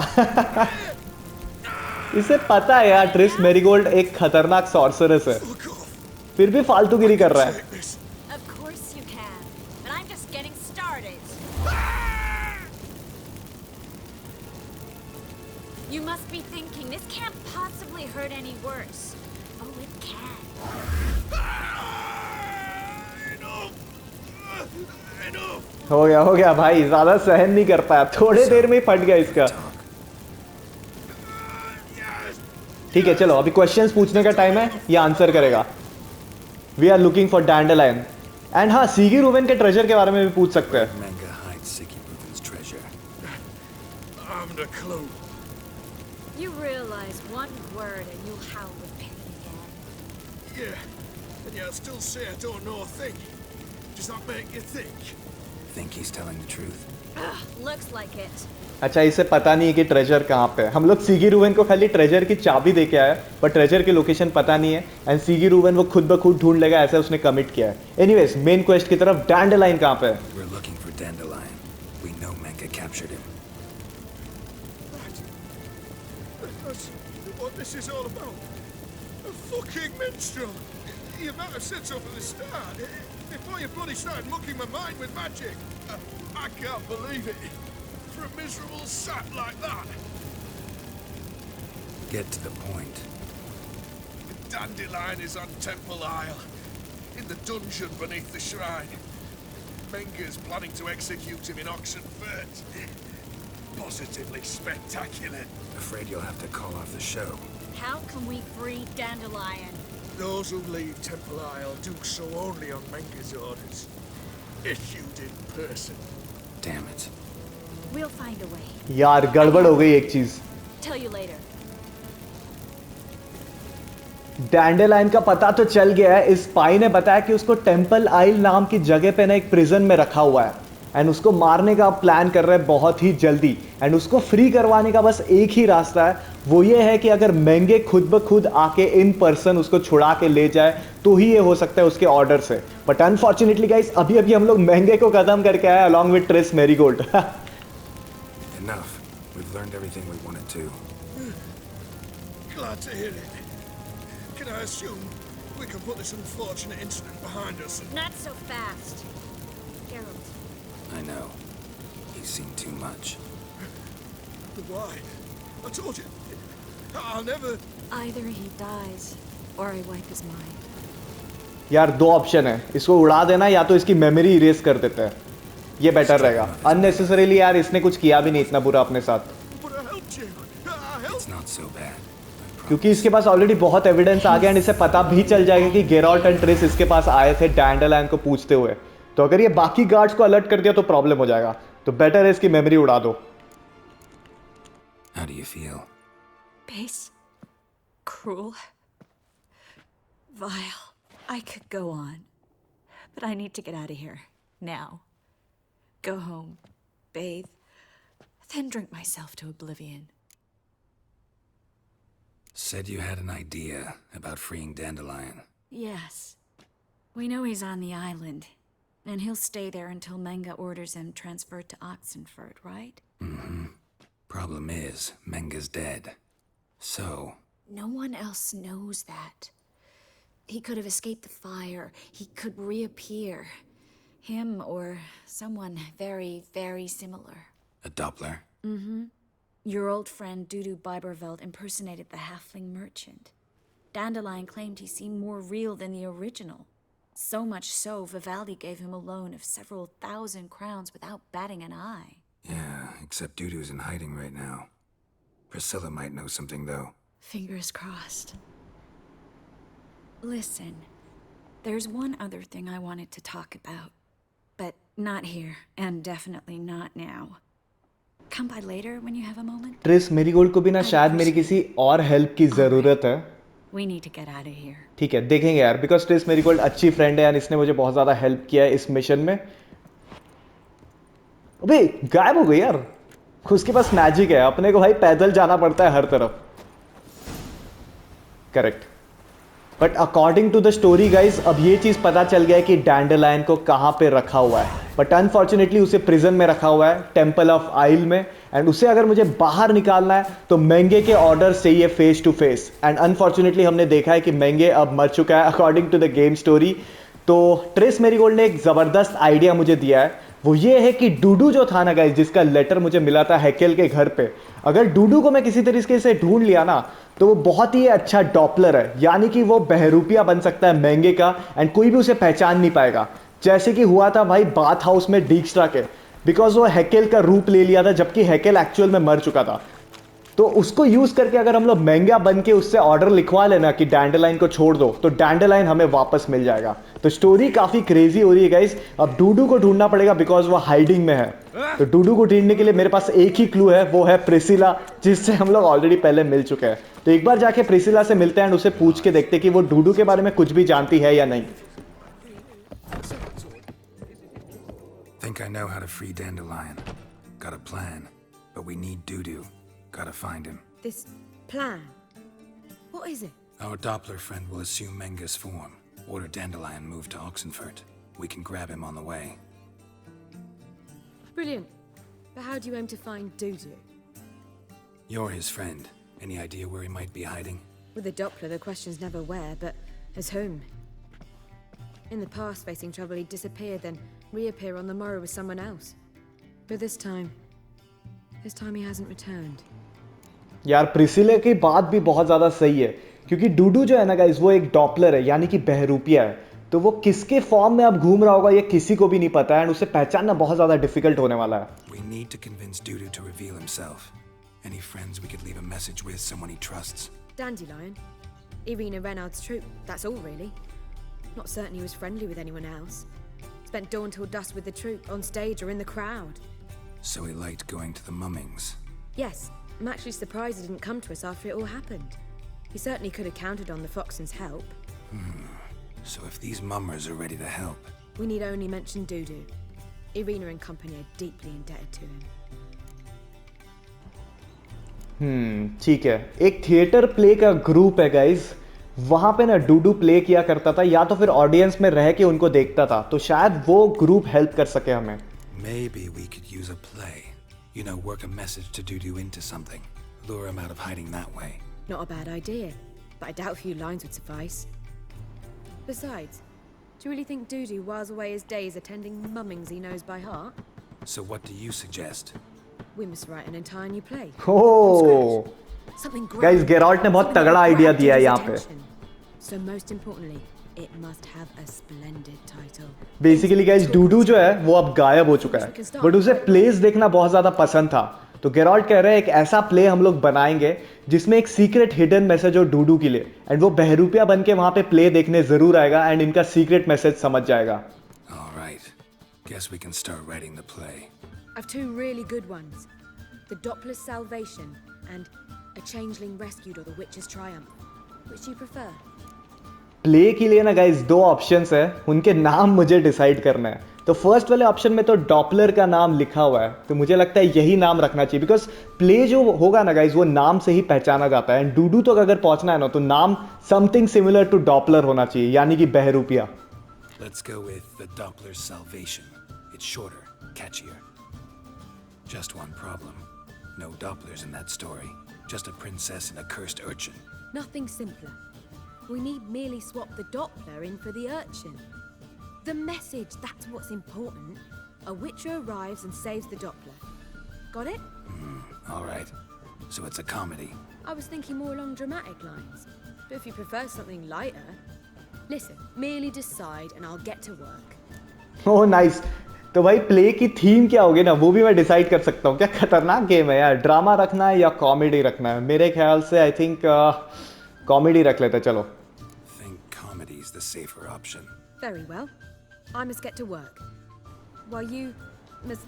इसे पता है यार ट्रिस मेरीगोल्ड एक खतरनाक सॉर्सरस है, फिर भी फालतूगिरी कर रहा है। Take this. Of course you can. But I'm just getting started. You must be thinking this can't possibly hurt any worse. Oh, it can. हो गया भाई, ज्यादा सहन नहीं कर पाया, थोड़े देर में ही फट गया इसका। ठीक है चलो, अभी क्वेश्चंस पूछने का टाइम है, ये आंसर करेगा। We are looking for Dandelion and हाँ, सीगी रूवेन के ट्रेजर के बारे में भी पूछ सकते हैं। Manga hides Siki Ruben's treasure. I haven't a clue. You realize one word and you'll howl with pain again. Yeah, and yet I still say I don't know a thing. Does that make you think? Think he's telling the truth? Ugh, looks like it. अच्छा, इसे पता नहीं है कि treasure कहाँ पे है। हम लोग सीगी रूवेन को खाली ट्रेजर की चाबी दे के आए, पर ट्रेजर की लोकेशन पता नहीं है एंड सीगी रूवेन वो खुद ब खुद ढूंढ लेगा, ऐसा उसने कमिट किया है। एनीवेज, मेन क्वेस्ट की तरफ, डैंडेलाइन कहाँ पे है? We're looking for Dandelion. We know Manga captured him. That's what this is all about. A fucking minstrel. You might have said so from the start. Before you bloody started mucking my mind with magic. I can't believe it. For a miserable sap like that. Get to the point. The Dandelion is on Temple Isle. In the dungeon beneath the shrine. Menga's planning to execute him in Oxenfurt. Positively spectacular. Afraid you'll have to call off the show. How can we free Dandelion? Those who leave Temple Isle do so only on Menga's orders. Issued in person. Damn it. We'll find a way. यार गड़बड़ हो गई एक चीज. Tell you later. डैंडेलाइन का पता तो चल गया है. इस स्पाई ने बताया कि उसको टेम्पल आइल नाम की जगह पे ना एक प्रिजन में रखा हुआ है एंड उसको मारने का प्लान कर रहे हैं बहुत ही जल्दी. एंड उसको फ्री करवाने का बस एक ही रास्ता है, वो ये है कि अगर महंगे खुद ब खुद आके इन पर्सन उसको छुड़ा के ले जाए तो ही ये हो सकता है उसके ऑर्डर से. बट अनफॉर्चुनेटली गाइस अभी अभी हम लोग महंगे को खत्म करके आए along with trace marigold. Enough. We've learned everything we wanted to. Glad to hear it. Can I assume we can put this unfortunate incident behind us and... Not so fast. Geralt. I know. He's seen too much. But why? I told you. I'll never... Either he dies, or I wipe his mind. यार दो option है, इसको उड़ा देना या तो इसकी memory erase कर देते हैं. ये बेटर रहेगा. अननेसेसरीली यार इसने कुछ किया भी नहीं इतना बुरा अपने साथ. But I helped you. I helped... It's not so bad. क्योंकि इसके पास ऑलरेडी बहुत एविडेंस आ गया एंड इसे पता भी चल जाएगा कि गेरॉल्ट एंड ट्रिस इसके पास आए थे डैंडेलाइन को पूछते हुए. तो अगर ये बाकी गार्ड्स को अलर्ट कर दिया तो प्रॉब्लम हो जाएगा. तो बेटर है इसकी मेमोरी उड़ा दो. How do you feel? Base. Cruel. Vile. I could go on. But I need to get out of here. Now. Go home. Bathe. Then drink myself to oblivion. Said you had an idea about freeing Dandelion. Yes. We know he's on the island. And he'll stay there until Menga orders him transferred to Oxenford, right? Mm-hmm. Problem is, Menga's dead. So... No one else knows that. He could have escaped the fire. He could reappear. Him or someone very, very similar. A Doppler? Mm-hmm. Your old friend Dudu Biberveld impersonated the halfling merchant. Dandelion claimed he seemed more real than the original. So much so, Vivaldi gave him a loan of several thousand crowns without batting an eye. Yeah, except Dudu's in hiding right now. Priscilla might know something, though. Fingers crossed. Listen, there's one other thing I wanted to talk about. But not here, and definitely not now. Come by later when you have a moment. Triss Merigold को भी ना शायद मेरी किसी और help की जरूरत है. We need to get out of here. ठीक है देखेंगे यार, बिकॉज ट्रिस मैरीगोल्ड अच्छी फ्रेंड है और इसने मुझे बहुत ज्यादा हेल्प किया है इस मिशन में. अबे गायब हो गई यार. उसके पास मैजिक है, अपने को भाई पैदल जाना पड़ता है हर तरफ. Correct. But according to the story guys अब ये चीज पता चल गया है कि डैंडेलाइन को कहां पे रखा हुआ है. बट अनफॉर्चुनेटली उसे प्रिजन में रखा हुआ है टेम्पल ऑफ आइल में. एंड उसे अगर मुझे बाहर निकालना है तो महंगे के ऑर्डर से ये face to face. And unfortunately हमने देखा है कि महंगे अब मर चुका है according to the game story. तो ट्रिस मैरीगोल्ड ने एक जबरदस्त आइडिया मुझे दिया है. वो ये है कि डूडू जो था ना गाइस, जिसका लेटर मुझे मिला था हैकेल के घर पे, अगर डूडू को मैं किसी तरीके से ढूंढ लिया ना तो वो बहुत ही अच्छा डॉपलर है. यानी कि वो बहरूपिया बन सकता है महंगे का एंड कोई भी उसे पहचान नहीं पाएगा. जैसे कि हुआ था भाई बाथ हाउस में डीक्स्ट्रा के, बिकॉज वो हैकेल का रूप ले लिया था जबकि हैकेल एक्चुअल में मर चुका था. तो उसको यूज करके अगर हम लोग महंगा बन के उससे ऑर्डर लिखवा लेना कि डैंडेलाइन को छोड़ दो तो डैंडेलाइन हमें वापस मिल जाएगा. तो स्टोरी काफी क्रेजी हो रही है गाइस. अब डूडू को ढूंढना पड़ेगा बिकॉज वो हाइडिंग में है. तो डूडू को ढूंढने के लिए मेरे पास एक ही क्लू है, वो है प्रिसिला, जिससे हम लोग ऑलरेडी पहले मिल चुके हैं. तो एक बार जाके प्रिसिला से मिलते हैं एंड उसे पूछ के देखते हैं कि वो डूडू के बारे में कुछ भी जानती है या नहीं. Think I know how to free Dandelion. Got a plan, but we need Dudu. Gotta find him. This plan? What is it? Our Doppler friend will assume Menga's form. Order Dandelion moved to Oxenford. We can grab him on the way. Brilliant. But how do you aim to find Dudu? You're his friend. Any idea where he might be hiding? With the Doppler, the question's never where, but as whom? In the past, facing trouble, he'd disappear, then reappear on the morrow with someone else. But this time he hasn't returned. यार Priscilla की बात भी बहुत ज़्यादा सही है क्योंकि डूडू जो है ना गाइस वो एक डॉपलर है यानी कि बहरूपिया है. तो वो किसके फॉर्म में अब घूम रहा होगा ये किसी को भी नहीं पता है, एंड उसे पहचानना बहुत ज़्यादा डिफिकल्ट होने वाला है। We need to convince Dudu to reveal himself. Any friends we could leave a message with, someone he trusts. Dandelion. Irina Renard's troop, that's all really. Not certain he was friendly with anyone else. Spent dawn till dusk with the troop, on stage or in the crowd. So he liked going to the mummings. Yes, I'm actually surprised he didn't come to us after it all happened. He certainly could have counted on the Foxen's help. So if these mummers are ready to help, We need only mention Dudu. Irina and company are deeply indebted to him. ठीक है। एक theatre play का group है guys, वहां पे ना डूडू play किया करता था, या तो फिर ऑडियंस में रह के उनको देखता था, तो शायद वो ग्रुप हेल्प कर सके हमें। maybe we could use a play. You know, work a message to Dudu into something. Lure him out of hiding that way. Not a bad idea, but I doubt a few lines would suffice. Besides, do you really think Dudu whiles away his days attending mummings he knows by heart? So what do you suggest? We must write an entire new play. Oh, Something great. Guys, Geralt ने बहुत Something तगड़ा that idea grabs दिया है Dudu's यहाँ पे। attention. So most importantly, it must have a splendid title. Basically guys Dudu जो है वो अब गायब हो चुका है, बट उसे प्लेस देखना बहुत ज्यादा पसंद था, तो गेराल्ट कह रहे हैं एक ऐसा प्ले हम लोग बनाएंगे जिसमें एक सीक्रेट हिडन मैसेज हो डूडू के लिए, एंड वो बहरूपिया बन के वहां पे प्ले देखने जरूर आएगा एंड इनका सीक्रेट मैसेज समझ जाएगा। All right. Guess we can start writing the play. I've two really good ones. The Doppler's Salvation and A Changeling Rescued or The Witch's Triumph. Which do you prefer? Play के लिए ना guys दो options है, उनके नाम मुझे decide करना है। तो फर्स्ट वाले ऑप्शन में तो डॉपलर का नाम लिखा हुआ है, तो मुझे लगता है यही नाम रखना चाहिए, बिकॉज प्ले जो होगा ना गाइज वो नाम से ही पहचाना जाता है, एंड डूडू तक अगर पहुंचना है ना तो नाम समथिंग सिमिलर टू डॉपलर होना चाहिए, यानी कि बहरूपिया। Let's go with the Doppler's Salvation. It's shorter, catchier. Just one problem. No Dopplers in that story. Just a princess and a cursed urchin. Nothing simpler. We need merely swap the Doppler in for the urchin. The message, that's what's important. A witcher arrives and saves the Doppler. Got it? All right. So it's a comedy. I was thinking more along dramatic lines. But if you prefer something lighter... Listen, merely decide and I'll get to work. Oh nice. तो भाई play की theme क्या होगी ना वो भी मैं decide कर सकता हूँ। क्या खतरनाक गेम है यार, ड्रामा रखना है या कॉमेडी रखना है? मेरे ख्याल से आई थिंक कॉमेडी रख लेते हैं, चलो। Think comedy's the safer option. Very well. I must get to work. While you must...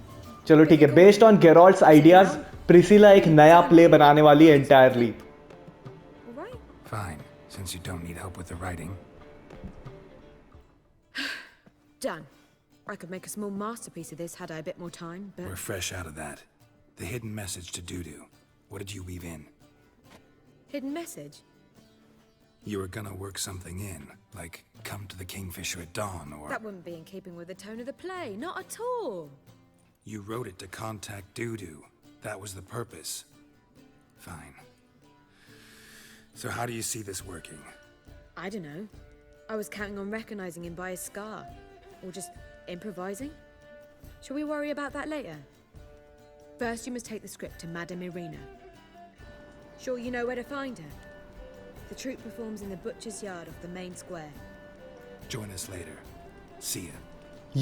चलो ठीक है, बेस्ड ऑन गेराल्ट्स आइडियाज प्रिसिला एक नया प्ले बनाने वाली है entirely. All right? Fine, since you don't need help with the writing. Done. I could make a small masterpiece of this had I a bit more time, but... We're fresh out of that. The hidden message to Dudu. What did you weave in? Hidden message? You were gonna work something in, like come to the Kingfisher at dawn, or... That wouldn't be in keeping with the tone of the play, not at all. You wrote it to contact Dudu. That was the purpose. Fine. So how do you see this working? I don't know. I was counting on recognizing him by his scar. Or just improvising. Shall we worry about that later? First, you must take the script to Madame Irina. Sure you know where to find her? The troupe performs in the butcher's yard off the main square. Join us later. See ya.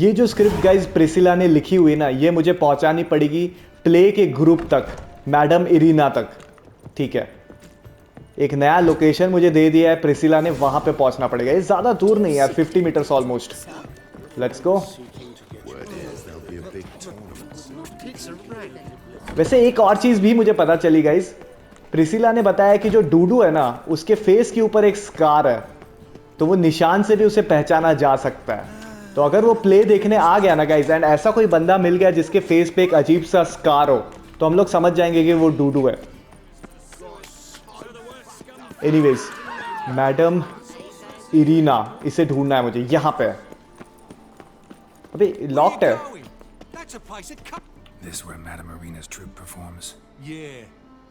ये जो script guys Priscilla ने लिखी हुई ना, ये मुझे पहुंचानी पड़ेगी play के ग्रुप तक, मैडम इरीना तक। ठीक है, एक नया लोकेशन मुझे दे दिया है प्रिसिला ने, वहां पे पहुंचना पड़ेगा। ये ज्यादा दूर नहीं यार, 50 मीटर्स ऑलमोस्ट। Let's go. वैसे एक और चीज भी मुझे पता चली गाइज, प्रिसिला ने बताया कि जो डूडू है ना उसके फेस के ऊपर एक स्कार है, तो वो निशान से भी उसे पहचाना जा सकता है। तो अगर वो प्ले देखने आ गया ना गाइज, एंड ऐसा कोई बंदा मिल गया जिसके फेस पे एक अजीब सा स्कार हो, तो हम लोग समझ जाएंगे कि वो डूडू है। एनीवेज, मैडम इरीना, इसे ढूंढना है मुझे, यहाँ पे। अबे लॉक्ड है। That's a place of This where Madame Irina's troupe performs. Yeah,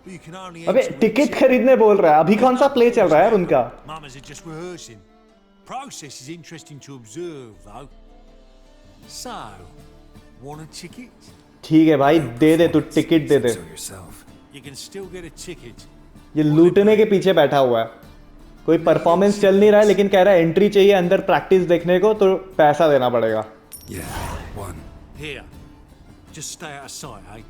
but you can only अबे enter with टिकट a खरीदने बोल रहा है। अभी कौन सा प्ले चल रहा है यार उनका? Mamas are just rehearsing. Process is interesting to observe, though. So, want a ticket? ठीक है भाई, दे दे, तू ticket they they. So yourself. You can still get a ticket. ये लूटने के पीछे बैठा हुआ है, कोई परफॉर्मेंस चल नहीं रहा है, लेकिन कह रहा है एंट्री चाहिए अंदर प्रैक्टिस देखने को, तो पैसा देना पड़ेगा। Yeah, one. Here. Just stay out of sight, eh?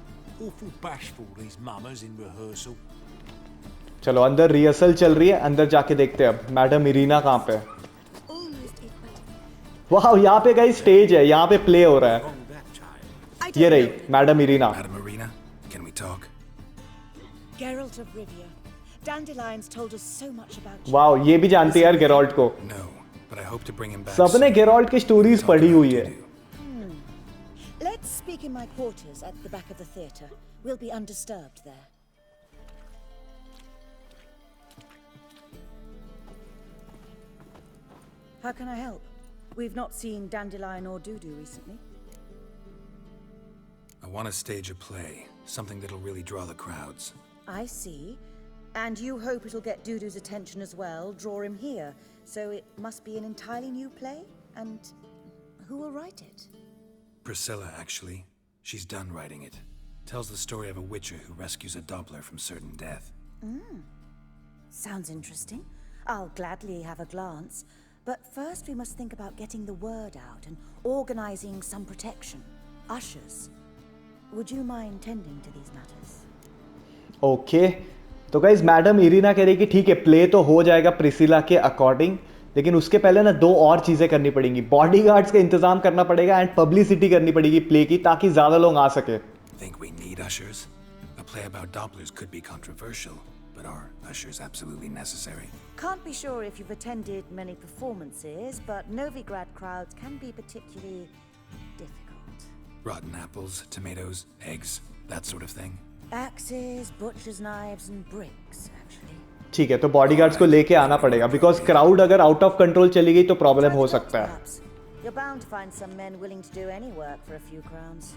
Awful bashful, these mamas in rehearsal. चलो अंदर रिहर्सल चल रही है, अंदर जाके देखते हैं अब मैडम इरीना कहाँ पे है। वाह, यहाँ पे गाइस स्टेज है, यहाँ पे प्ले हो रहा है। ये रही madam Irina. Madam Irina, can we talk? Geralt of Rivia. Dandelion's told us so much about you. वाह, ये भी जानती है यार गेरॉल्ट को। No, but I hope to bring him back. सबने soon. गेरॉल्ट की स्टोरीज Talk पढ़ी about हुई है। Dudu. Let's speak in my quarters at the back of the theatre. We'll be undisturbed there. How can I help? We've not seen Dandelion or Dudu recently. I want to stage a play, something that'll really draw the crowds. I see. And you hope it'll get Dudu's attention as well, draw him here. So it must be an entirely new play? And who will write it? Priscilla, actually. She's done writing it. Tells the story of a witcher who rescues a Doppler from certain death. Sounds interesting. I'll gladly have a glance. But first we must think about getting the word out and organizing some protection. Ushers. Would you mind tending to these matters? Okay, तो guys madam Irina कह रही कि ठीक है play तो हो जाएगा Priscilla के अकॉर्डिंग, लेकिन उसके पहले ना दो और चीज़ें करनी पड़ेंगी। बॉडीगार्ड्स का इंतजाम करना पड़ेगा एंड पब्लिसिटी करनी पड़ेगी प्ले की, ताकि ज़्यादा लोग आ सके। Think we need ushers? A play about Dopplers could be controversial, but are ushers absolutely necessary? Can't be sure if you've attended many performances, but Novigrad crowds can be particularly difficult. Rotten apples, tomatoes, eggs, that sort of thing? Axes, butcher's knives, and bricks, actually. ठीक है, तो bodyguards को लेके आना पड़ेगा, because crowd अगर out of control चली गई तो प्रॉब्लम हो सकता है। Perhaps. You're bound to find some men willing to do any work for a few crowns.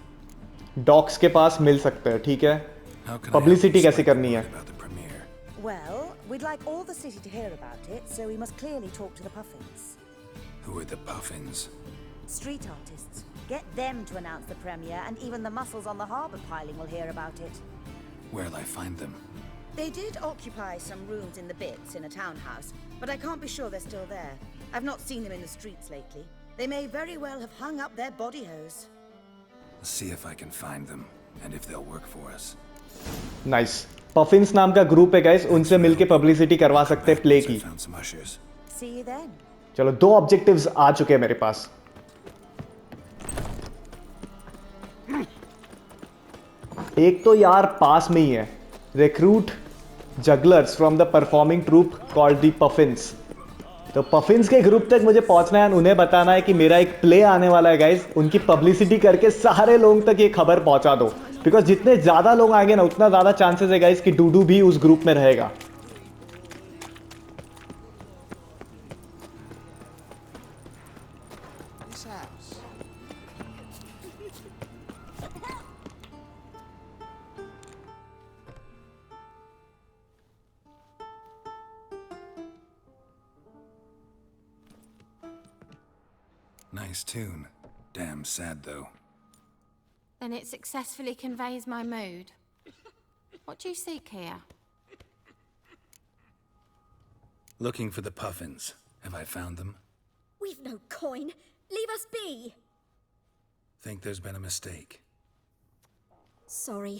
Docks के पास मिल सकते हैं, ठीक है। How can I publicity help कैसे spread करनी the है? word about the premiere? Well, we'd like all the city to hear about it, so we must clearly talk to the Puffins. Who are the Puffins? Street artists. Get them to announce the premiere, and even the muscles on the harbour piling will hear about it. Where'll I find them? They did occupy some rooms in the Bits in a townhouse, but I can't be sure they're still there. I've not seen them in the streets lately. They may very well have hung up their body hose. Let's see if I can find them, and if they'll work for us. Nice. Puffins नाम का group है guys, उनसे मिलके publicity करवा सकते हैं play की। I found some ushers. See you then. चलो, दो ऑब्जेक्टिव्स आ चुके हैं मेरे पास। एक तो यार पास में ही है, recruit jugglers from the performing troupe called the Puffins. तो पफिन्स के ग्रुप तक मुझे पहुंचना है, उन्हें बताना है कि मेरा एक प्ले आने वाला है गाइस। उनकी पब्लिसिटी करके सारे लोगों तक ये खबर पहुंचा दो, बिकॉज जितने ज़्यादा लोग आएंगे ना उतना ज़्यादा चांसेस है गाइस कि डूडू भी उस ग्रुप में रहेगा। Nice tune. Damn sad, though. Then it successfully conveys my mood. What do you seek here? Looking for the Puffins. Have I found them? We've no coin. Leave us be. Think there's been a mistake. Sorry.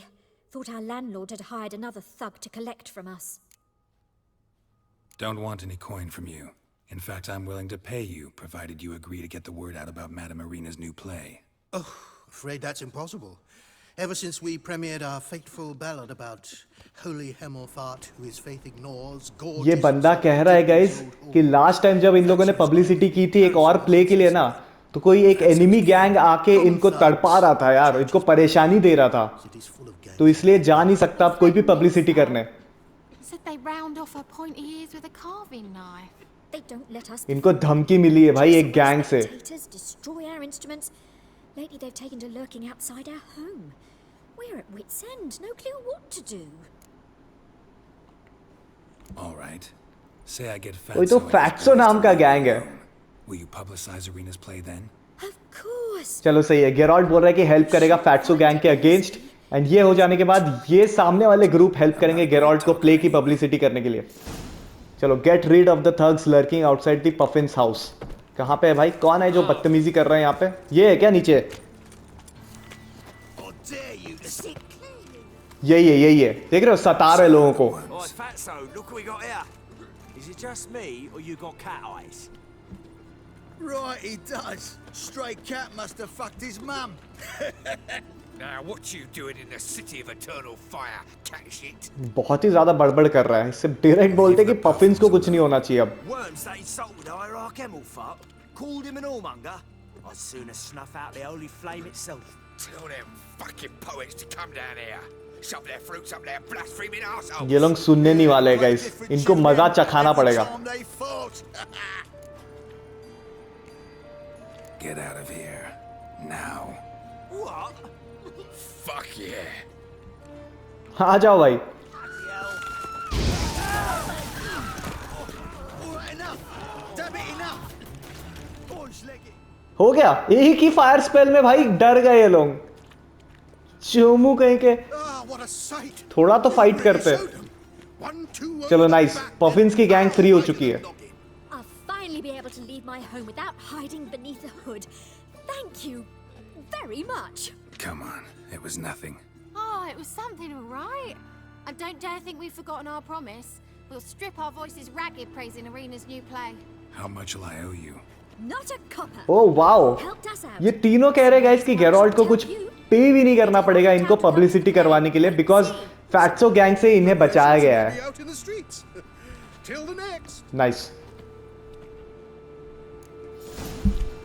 Thought our landlord had hired another thug to collect from us. Don't want any coin from you. In fact, I'm willing to pay you, provided you agree to get the word out about Madame Irina's new play. Oh, afraid that's impossible. Ever since we premiered our fateful ballad about holy Hemmelfart, who his faith ignores, gorgeous... ये बंदा कह रहा है guys कि last time जब इन लोगों ने publicity की थी एक और प्ले के लिए ना, तो कोई एक एनिमी गैंग आके इनको तड़पा रहा था यार, इनको परेशानी दे रहा था, तो इसलिए जा नहीं सकता अब कोई भी पब्लिसिटी करने। Said they round off her pointy ears with a carving knife. They don't let us. इनको धमकी मिली है भाई एक गैंग से। Destroy our instruments. Lately they've taken to lurking outside our home. We're at wit's end. No clue what to do. All right. Say I get वही तो फैक्सो नाम का गैंग है। Will you publicize Irina's play then? Of course. चलो सही है, गेरॉल्ट बोल रहा है कि हेल्प करेगा फैक्सो गैंग के अगेंस्ट, एंड ये हो जाने के बाद ये सामने वाले ग्रुप हेल्प करेंगे गेरॉल्ट को प्ले की पब्लिसिटी करने के लिए। चलो, get rid of the thugs lurking outside the Puffins house. कहाँ पे है भाई? कौन है जो बदतमीजी कर रहे हैं यहाँ पे? ये है क्या नीचे? यही है, देख रहे हो, सता रहे लोगों को। Right, he does. Stray cat must have fucked his mum. Now, what you doing in the city of eternal fire, cat shit? बहुत ही ज्यादा बड़बड़ कर रहा है। इससे डायरेक्ट बोलते कि पफिन्स को कुछ नहीं होना चाहिए अब। Worms that insulted the hierarch Emelfart, called him an whoremonger. I'd sooner snuff out the holy flame itself. Tell them fucking poets to come down here. Shove their fruits up their blaspheming arseholes. ये लोग सुनने नहीं वाले guys, इनको मजा चखाना पड़ेगा। Get out of here. Now. What? Fuck yeah. आ जाओ भाई। हो गया, एक ही फायर स्पेल में भाई डर गए ये लोग। चोमू कहीं के, थोड़ा तो फाइट करते। चलो नाइस, पफिन्स की गैंग फ्री हो चुकी है। Be able to leave my home without hiding beneath a hood. Thank you very much. Come on, it was nothing. Oh, it was something, all right. And don't dare think we've forgotten our promise. We'll strip our voices ragged praising Arena's new play. How much will I owe you? Not a copper. Oh wow. ये तीनों कह रहे guys कि गेरॉल्ट को कुछ पे भी नहीं करना पड़ेगा इनको पब्लिसिटी करवाने के लिए, बिकॉज फैक्सो गैंग से इन्हें बचाया गया है। नाइस।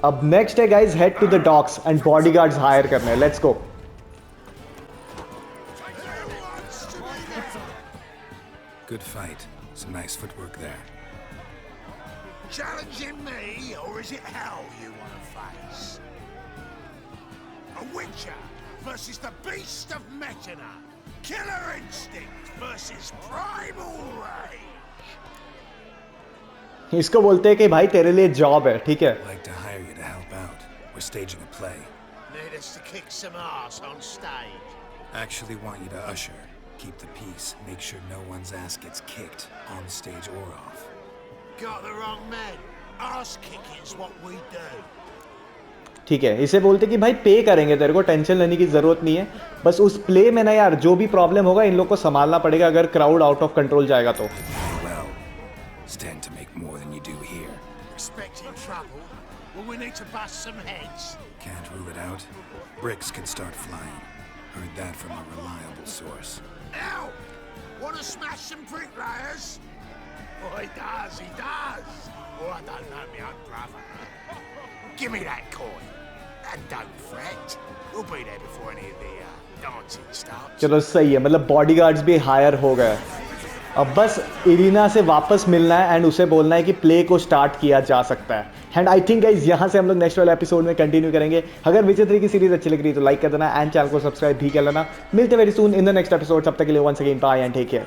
अब नेक्स्ट है guys, head to the docks and bodyguards hire करने। Let's go. Good fight. Some nice footwork there. Challenging me, or is it hell you want to face? A witcher versus the beast of Metina. Killer instinct versus primal rage. इसको बोलते हैं कि भाई तेरे लिए job है, ठीक है? I'd like to hire you to help out. We're staging a play. Need us to kick some ass on stage. Actually want you to usher. Keep the peace. Make sure no one's ass gets kicked on stage or off. Got the wrong man. Ass kicking's what we do. ठीक है, इसे बोलते कि भाई पे करेंगे, तेरे को टेंशन लेने की जरूरत नहीं है। बस उस प्ले में ना यार, जो भी प्रॉब्लम होगा इन लोग को संभालना पड़ेगा अगर क्राउड आउट ऑफ कंट्रोल जाएगा तो। Stand to make more than you do here. Expecting trouble? Well, we need to bust some heads. Can't rule it out. Bricks can start flying. Heard that from a reliable source. Ow! Want to smash some bricklayers? Oh, he does, he does. Oh, I don't know my own brother. Give me that coin. And don't fret. We'll be there before any of the dancing starts. चलो सही है, मतलब bodyguards भी higher हो गए। अब बस Irina से वापस मिलना है एंड उसे बोलना है कि प्ले को स्टार्ट किया जा सकता है। एंड आई थिंक गाइस यहाँ से हम लोग नेक्स्ट वाले एपिसोड में कंटिन्यू करेंगे। अगर विचर 3 की सीरीज अच्छी लग रही है तो लाइक कर देना एंड चैनल को सब्सक्राइब भी कर लेना। मिलते very soon in the next episode. तब तक के लिए once again bye and take care.